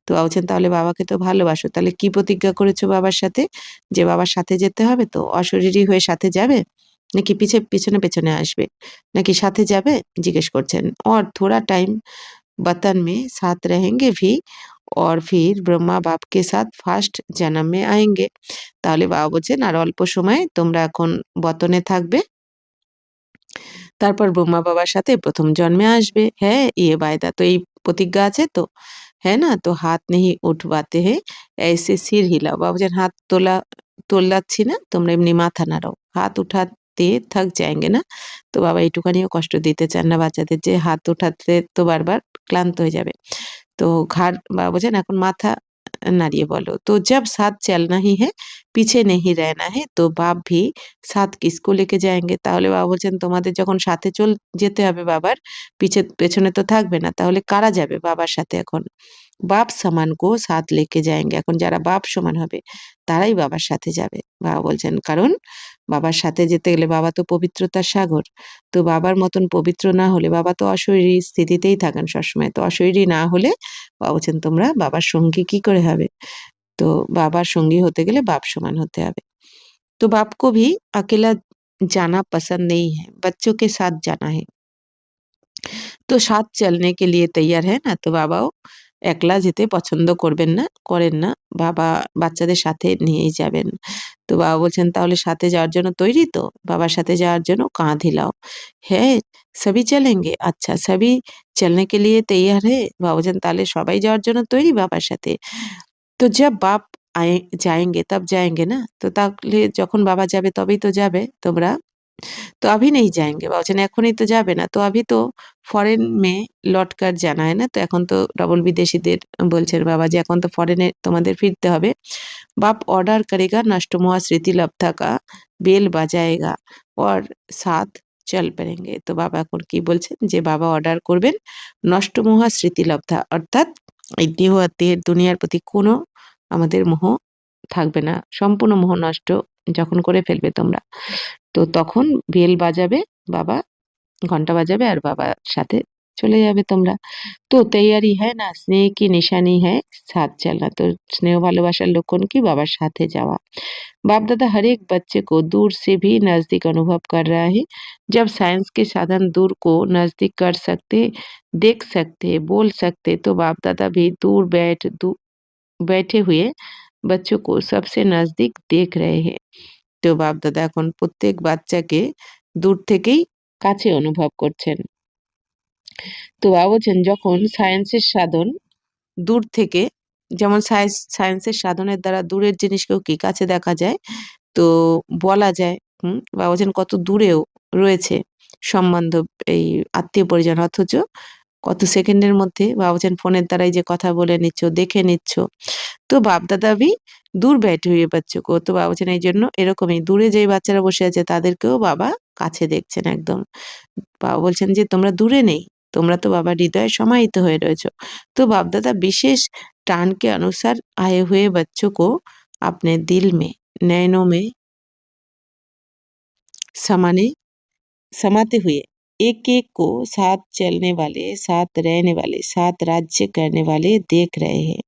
তো বাবা বলছেন তাহলে বাবাকে তো ভালোবাসো, তাহলে কি প্রতিজ্ঞা করেছো বাবার সাথে, যে বাবার সাথে যেতে হবে, তো অশরীরী হয়ে সাথে যাবে নাকি পিছনে পেছনে আসবে, নাকি সাথে যাবে জিজ্ঞেস করছেন। और थोड़ा टाइम वतन में साथ रहेंगे भी और फिर ब्रह्मा बाप के साथ फार्स्ट जन्म में आएंगे। তাহলে বাবা বলছেন আর অল্প সময় তোমরা এখন বতনে থাকবে, তারপর ব্রহ্মা বাবার সাথে প্রথম জন্মে আসবে। হ্যাঁ ইয়ে বায়দা, তো এই প্রতিজ্ঞা আছে তো, হ্যাঁ না? তো হাত নেই উঠবাতে হে ऐसे सिर हिलाओ। বাবা বলছেন হাত তোলাচ্ছি না, তোমরা এমনি মাথা নাড়াও, হাত উঠাতে থাক যাएंगे না। তো বাবা এইটুখানিও কষ্ট দিতে চান না বাচ্চাদের, যে হাত উঠাতে তো বারবার ক্লান্ত হয়ে যাবে। तो घाट बाबा बोलছেন এখন মাথা नाड़िए बोलो। तो जब साथ चलना ही है पीछे नहीं रहना है तो बाप भी साथ किसको लेके जाएंगे। তাহলে বাবা বলছেন তোমাদের যখন সাথে যেতে হবে বাবার, পেছনে তো থাকবে না, তাহলে কারা যাবে বাবার সাথে এখন? বাপ সমান কো সাথ লেকে যাएंगे। এখন যারা বাপ সমান হবে তারাই বাবার সাথে যাবে। বাবা বলছেন কারণ বাবার সাথে যেতে গেলে বাবা তো পবিত্রতার সাগর, তো বাবার মতন পবিত্র না হলে বাবা তো অশরীরী স্থিতিতেই থাকেন সবসময়, তো অশরীরী না হলে বাবা বলছেন তোমরা বাবার সঙ্গী কি করে হবে? तो बाबा संगी होते गले बाप समान होते হবে। तो बाप को भी अकेला जाना पसंद नहीं है, बच्चों के साथ जाना है। তো সাথ চলনে কে লিয়ে তৈয়ার হ্যাঁ না? তো বাবাও একলা যেতে পছন্দ করেন না, বাবা বাচ্চাদের সাথে নিয়েই যাবেন। তো বাবা বলছেন তাহলে সাথে যাওয়ার জন্য তৈরি তো? বাবার সাথে যাওয়ার জন্য কাঁধ হিলাও। হ্যাঁ সবই চলেঙ্গে, আচ্ছা সবই চলনে কে লিয়ে তৈয়ার হ্যাঁ। বাবা বলছেন তাহলে সবাই যাওয়ার জন্য তৈরি বাবার সাথে? তো जब बाप जाएंगे तब जाएंगे ना। তো তাহলে যখন বাবা যাবে তবেই তো যাবে তোমরা। तो अभी नहीं जाएंगे বাবা বলছেন এখনই তো যাবে না, তো अभी तो ফরেন মে লौट कर जाना है ना। তো এখন তো ডবল বিদেশীদের বলছেন বাবা যে এখন তো ফরেনে তোমাদের ফিরতে হবে। बाप ऑर्डर करेगा नष्टमोहा स्मृति लब्धा का बेल बजाएगा और साथ চল পড়েঙ্গে। তো বাবা এখন কি বলছেন যে বাবা অর্ডার করবেন নষ্টমোহা স্মৃতি লব্ধা, অর্থাৎ এই দেহ আর দেহের দুনিয়ার প্রতি কোনো আমাদের মোহ থাকবে না, সম্পূর্ণ মোহ নষ্ট যখন করে ফেলবে তোমরা, তো তখন বেল বাজাবে বাবা, ঘন্টা বাজাবে আর বাবার সাথে চলে যাবে তোমরা। তো তৈয়ারি হ্যায় না, স্নেহ কি নিশানি হ্যায় সাথ চলনা। তো স্নেহ ভালোবাসার লক্ষণ কি বাবার সাথে যাওয়া। बाप दादा हर एक बच्चे को दूर से भी नजदीक अनुभव कर रहा है। जब साइंस के साधन दूर को नजदीक कर सकते, देख सकते, बोल सकते, तो बाप दादा भी बैठे हुए बच्चों को सबसे नजदीक देख रहे हैं। তো বাপ দাদা এখন প্রত্যেক বাচ্চাকে দূর থেকেই কাছে অনুভব করছেন। তো বাবা বলছেন যখন সায়েন্সের সাধন দূর থেকে, যেমন সায়েন্সের সাধনের দ্বারা দূরের জিনিসকেও কি কাছে দেখা যায়, তো বলা যায়। বাবা বলছেন কত দূরেও রয়েছে সম্বন্ধ, এই আত্মীয় পরিজন, অথচ কত সেকেন্ডের মধ্যে বাবা বলছেন ফোনের দ্বারাই যে কথা বলে নিচ্ছ, দেখে নিচ্ছ। তো বাপ দাদা ভি দূর बैठे हुए बच्चों को, তো বাবা বলছেন এই জন্য এরকমই দূরে যেই বাচ্চারা বসে আছে তাদেরকেও বাবা কাছে দেখছেন একদম। বাবা বলছেন যে তোমরা দূরে নেই, তোমরা তো বাবার হৃদয়ে সমাহিত হয়ে রয়েছো। तो बाप दादा विशेष टान के अनुसार आए हुए बच्चों को अपने दिल में, नैनों में समाने समाते हुए एक एक को साथ चलने वाले, साथ रहने वाले, साथ राज्य करने वाले देख रहे हैं।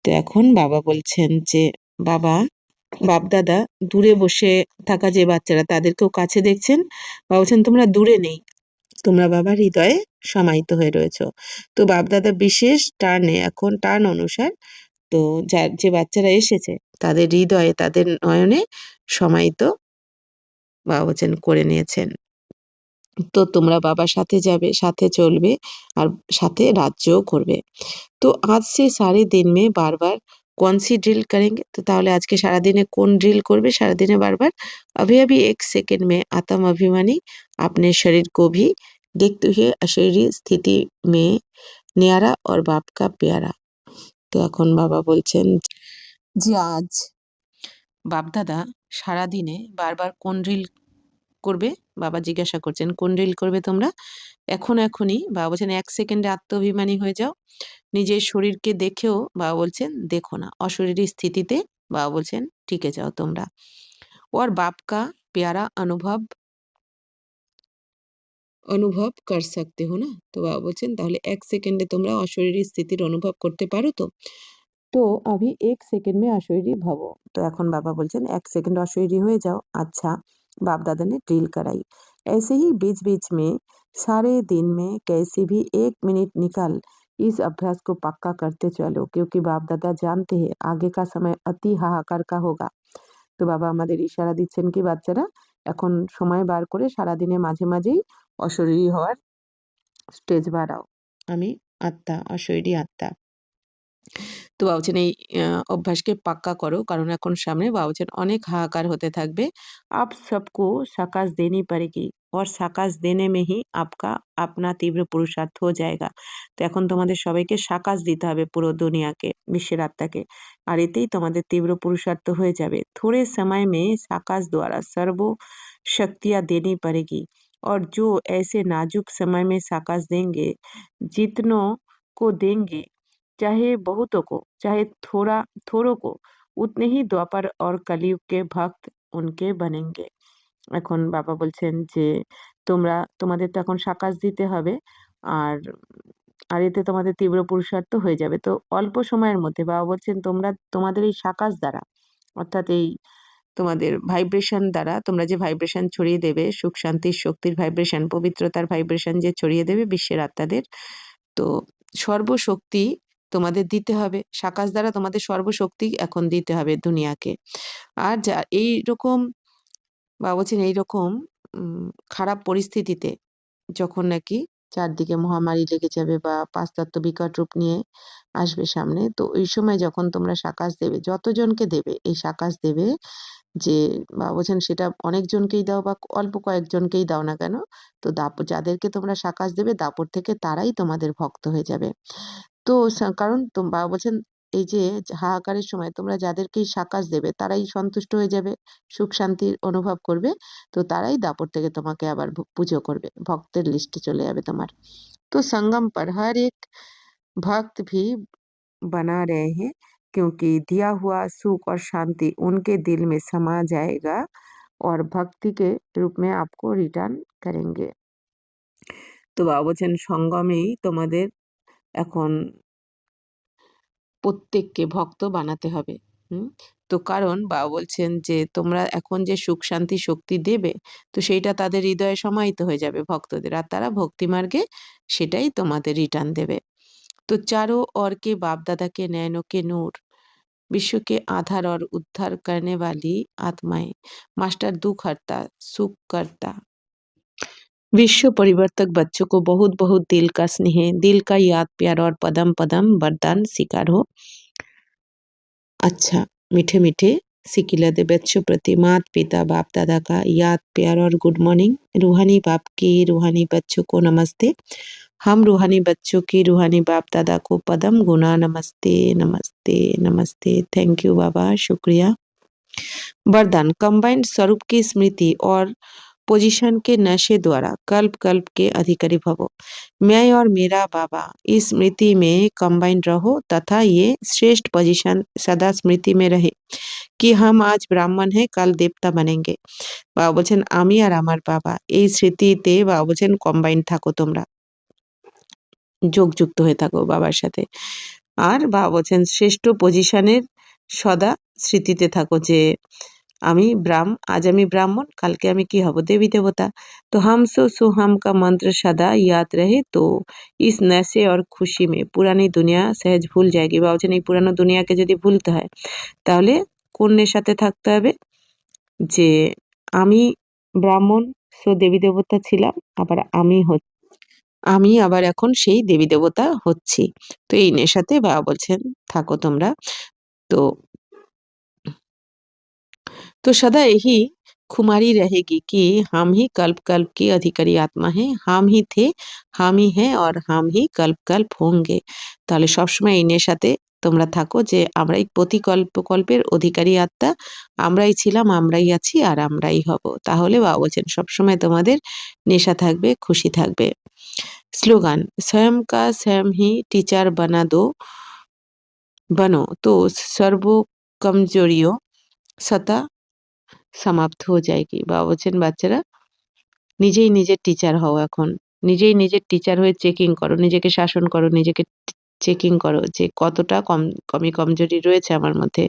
তো এখন বাবা বলছেন যে বাবা বাপ-দাদা দূরে বসে থাকা যে বাচ্চারা তাদেরকেও কাছে দেখছেন। বাবা বলছেন তোমরা দূরে নেই, তোমরা বাবার হৃদয়ে সমাহিত হয়ে রয়েছো। তো বাপ-দাদা বিশেষ এখন টার্ন অনুসার, তো যে বাচ্চারা এসেছে তাদের হৃদয়ে, তাদের নয়নে সমাহিত বাবা বলছেন করে নিয়েছেন। তো তোমরা বাবার সাথে যাবে, সাথে চলবে আর সাথে রাজ্যও করবে। तो आज से सारे दिन में बार बार कौन सी ड्रिल करेंगे? तो তাহলে আজকে সারাদিনে কোন ড্রিল করবে সারাদিনে বারবার? अभी अभी 1 सेकंड में आत्म अभिमानी अपने शरीर को भी देखते हुए अशरीरी स्थिति में न्यारा और बाप का प्यारा। তো এখন বাবা বলছেন যে আজ বাপ-দাদা সারাদিনে বারবার কোন ড্রিল করবে? বাবা জিজ্ঞাসা করছেন, কোন ড্রিল করবে তোমরা? এখনই বাবা বলছেন ১ সেকেন্ডে আত্মঅভিমানী হয়ে যাও। নিজের শরীরকে দেখেও বাবা বলছেন দেখো না। অশরীরী স্থিতিতে বাবা বলছেন টিকে যাও তোমরা। और बाप का प्यारा অনুভব কর সকতে হো না? তো বাবা বলছেন তাহলে ১ সেকেন্ডে তোমরা অশরীরী স্থিতির অনুভব করতে পারো তো? তো अभी 1 सेकंड में अशरीरी भवो। तो এখন বাবা বলছেন 1 सेकंड अशरीरी হয়ে যাও। अच्छा, बाप दादा ने ड्रिल कराई। ऐसे ही बीच-बीच में सारे दिन में कैसे भी 1 मिनट निकाल इस अभ्यास को पक्का करते चलो क्योंकि बाप दादा जानते हैं आगे का समय अति हाहाकार का होगा। তো বাবা আমাদের ইশারা দিচ্ছেন কি বাচ্চারা এখন সময় বার করে সারাদিনে মাঝে মাঝেই অশরীরী হওয়ার স্টেজ বাড়াও। আমি আত্মা, অশরীরী আত্মা। তো বাবা বলছেন এই অভ্যাসকে পাক্কা করো কারণ এখন সামনে বাবা বলছেন অনেক হাহাকার হতে থাকবে। आप सबको शाबाश देनी पड़ेगी और शाबाश देने में ही आपका अपना तीव्र पुरुषार्थ हो जाएगा। তো এখন তোমাদের সবাইকে শাবাশ দিতে হবে পুরো দুনিয়াকে, বিশ্বের আত্মাকে। আর এতেই তোমাদের তীব্র পুরুষার্থ হয়ে যাবে। थोड़े समय में शाबाश द्वारा सर्व शक्तियाँ देनी पड़ेगी और जो ऐसे नाजुक समय में शाबाश देंगे, जितनों को देंगे चाहे बहुतों को, चाहे थोड़ों को, उतने ही द्वापर और कलयुग के भक्त उनके बनेंगे। এখন বাবা বলছেন যে তোমরা তোমাদের তো এখন সাকাশ দিতে হবে আর এতে তোমাদের তীব্র পুরুষার্থ হয়ে যাবে। তো অল্প সময়ের মধ্যে বাবা বলছেন তোমরা তোমাদের এই সাকাশ দ্বারা অর্থাৎ এই তোমাদের ভাইব্রেশন দ্বারা তোমরা যে ভাইব্রেশন ছড়িয়ে দেবে সুখ শান্তির শক্তির ভাইব্রেশন পবিত্রতার ভাইব্রেশন যে ছড়িয়ে দেবে বিশ্বের আত্মাদের তো সর্বশক্তি তোমাদের দিতে হবে সাকাশ দ্বারা তোমাদের সর্বশক্তি এখন দিতে হবে দুনিয়াকে আর যা এইরকম বাবা বলছেন এইরকম খারাপ পরিস্থিতিতে যখন নাকি চারদিকে মহামারী লেগে যাবে বা পাশ্চাত্য বিকট রূপ নিয়ে আসবে সামনে তো ওই সময় যখন তোমরা সাকাশ দেবে যতজনকে দেবে এই সাকাশ দেবে যে বাবা বলছেন সেটা অনেকজনকেই দাও বা অল্প কয়েকজনকেই দাও না কেন তো দাপট যাদেরকে তোমরা সাকাশ দেবে দাপট থেকে তারাই তোমাদের ভক্ত হয়ে যাবে তো কারণ বাবা বলছেন এই যে হাহাকারের সময় তোমরা যাদেরকেই সাকাশ দেবে তারাই সন্তুষ্ট হয়ে যাবে সুখ শান্তির অনুভব করবে তো তারাই দাপট থেকে তোমাকে আবার পুজো করবে ভক্তের লিস্টে চলে যাবে তোমার तो संगम पर हर एक भक्त भी बना रहे हैं क्योंकि दिया हुआ सुख और शांति उनके दिल में समा जाएगा और भक्ति के रूप में आपको रिटर्न करेंगे তো বাবা বলছেন সঙ্গমেই তোমাদের এখন প্রত্যেককে ভক্ত বানাতে হবে তো কারণ বাবা বলছেন যে তোমরা এখন যে সুখ শান্তি শক্তি দেবে তো সেইটা তাদের হৃদয়ে সমাহিত হয়ে যাবে ভক্তদের আর তারা ভক্তি মার্গে সেটাই তোমাদের রিটার্ন দেবে तो चारों ओर के बाप दादा के नयनों के नूर विश्व के आधार और उद्धार करने वाली आत्माएं मास्टर दुख हरता सुख करता विश्व परिवर्तक बच्चों को बहुत बहुत दिल का स्नेह दिल का याद प्यार और पदम पदम वरदान स्वीकार हो अच्छा मीठे मीठे सिकिलते बच्चों प्रति माता पिता बाप दादा का याद प्यार और गुड मॉर्निंग रूहानी बाप की रूहानी बच्चों को नमस्ते हम रूहानी बच्चों की रूहानी बाप दादा को पदम गुना नमस्ते नमस्ते नमस्ते थैंक यू बाबा शुक्रिया वरदान कंबाइंड स्वरूप की स्मृति और पोजीशन के नशे द्वारा कल्प कल्प के अधिकारी भवो मैं और मेरा बाबा इस स्मृति में कंबाइंड रहो तथा ये श्रेष्ठ पोजीशन सदा स्मृति में रहे कि हम आज ब्राह्मण हैं कल देवता बनेंगे बाबा बोलছেন আমি আর আমার বাবা এই স্মৃতিতে বাবা বলছেন কম্বাইন্ড থাকো তোমরা যোগযুক্ত হয়ে থাকো বাবার সাথে আর বাবা বলছেন শ্রেষ্ঠ পজিশনের সদা স্মৃতিতে থাকো যে आज আমি ब्राह्मण কালকে আমি কি হব देवी देवता तो हम सो हम का मंत्र सदा याद रहे तो इस नशे और खुशी में पुरानी दुनिया सहज भूल जाएगी বাবা বলছেন এই পুরানো দুনিয়াকে যদি ভুলতে হয় তাহলে কোন নেশাতে থাকতে হবে যে আমি ব্রাহ্মণ সো দেবী দেবতা ছিলাম আবার আমি আবার এখন সেই দেবী দেবতা হচ্ছি তো এই নেশাতে বাবা বলছেন থাকো তোমরা तो सदा यही खुमारी रहेगी कि हम ही कल्प कल्प की अधिकारी आत्मा हैं, हम ही थे, हम ही हैं और हम ही কল্প কল্প होंगे। তাহলে সবসময় এই নেশাতে তোমরা থাকো যে আমরাই প্রতি কল্প কল্পের অধিকারী আত্মা, আমরাই ছিলাম, আমরাই আছি আর আমরাই হব। তাহলে বাবা বলছেন সবসময় তোমাদের নেশা থাকবে, খুশি থাকবে। স্লোগান, स्वयं का स्वयं ही टीचर बनो तो सर्व कमजोरियों सता সমাপ্ত হয়ে যায়গি। বাবা বলছেন বাচ্চারা নিজেই নিজের টিচার হও এখন। নিজেই নিজের টিচার হয়ে চেকিং করো, নিজেকে শাসন করো, নিজেকে চেকিং করো যে কতটা কমজোরি রয়েছে আমার মধ্যে।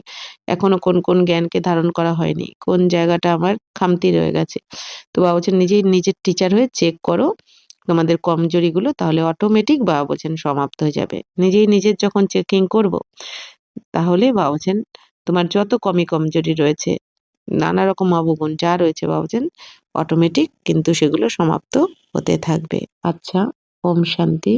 এখনো কোন, কোন জ্ঞানকে ধারণ করা হয়নি। কোন জায়গাটা আমার খামতি রয়ে গেছে। তো বাবা বলছেন নিজেই নিজের টিচার হয়ে চেক করো তোমাদের কমজোরিগুলো, তাহলে অটোমেটিক বাবা বলছেন সমাপ্ত হয়ে যাবে। নিজেই নিজের যখন চেকিং করব, তাহলে বাবা বলছেন তোমার যত কমজোরি রয়েছে, নানা রকম অবগুণ যা রয়েছে বাবা বলছেন অটোমেটিক কিন্তু সেগুলো সমাপ্ত হতে থাকবে। আচ্ছা, ওম শান্তি।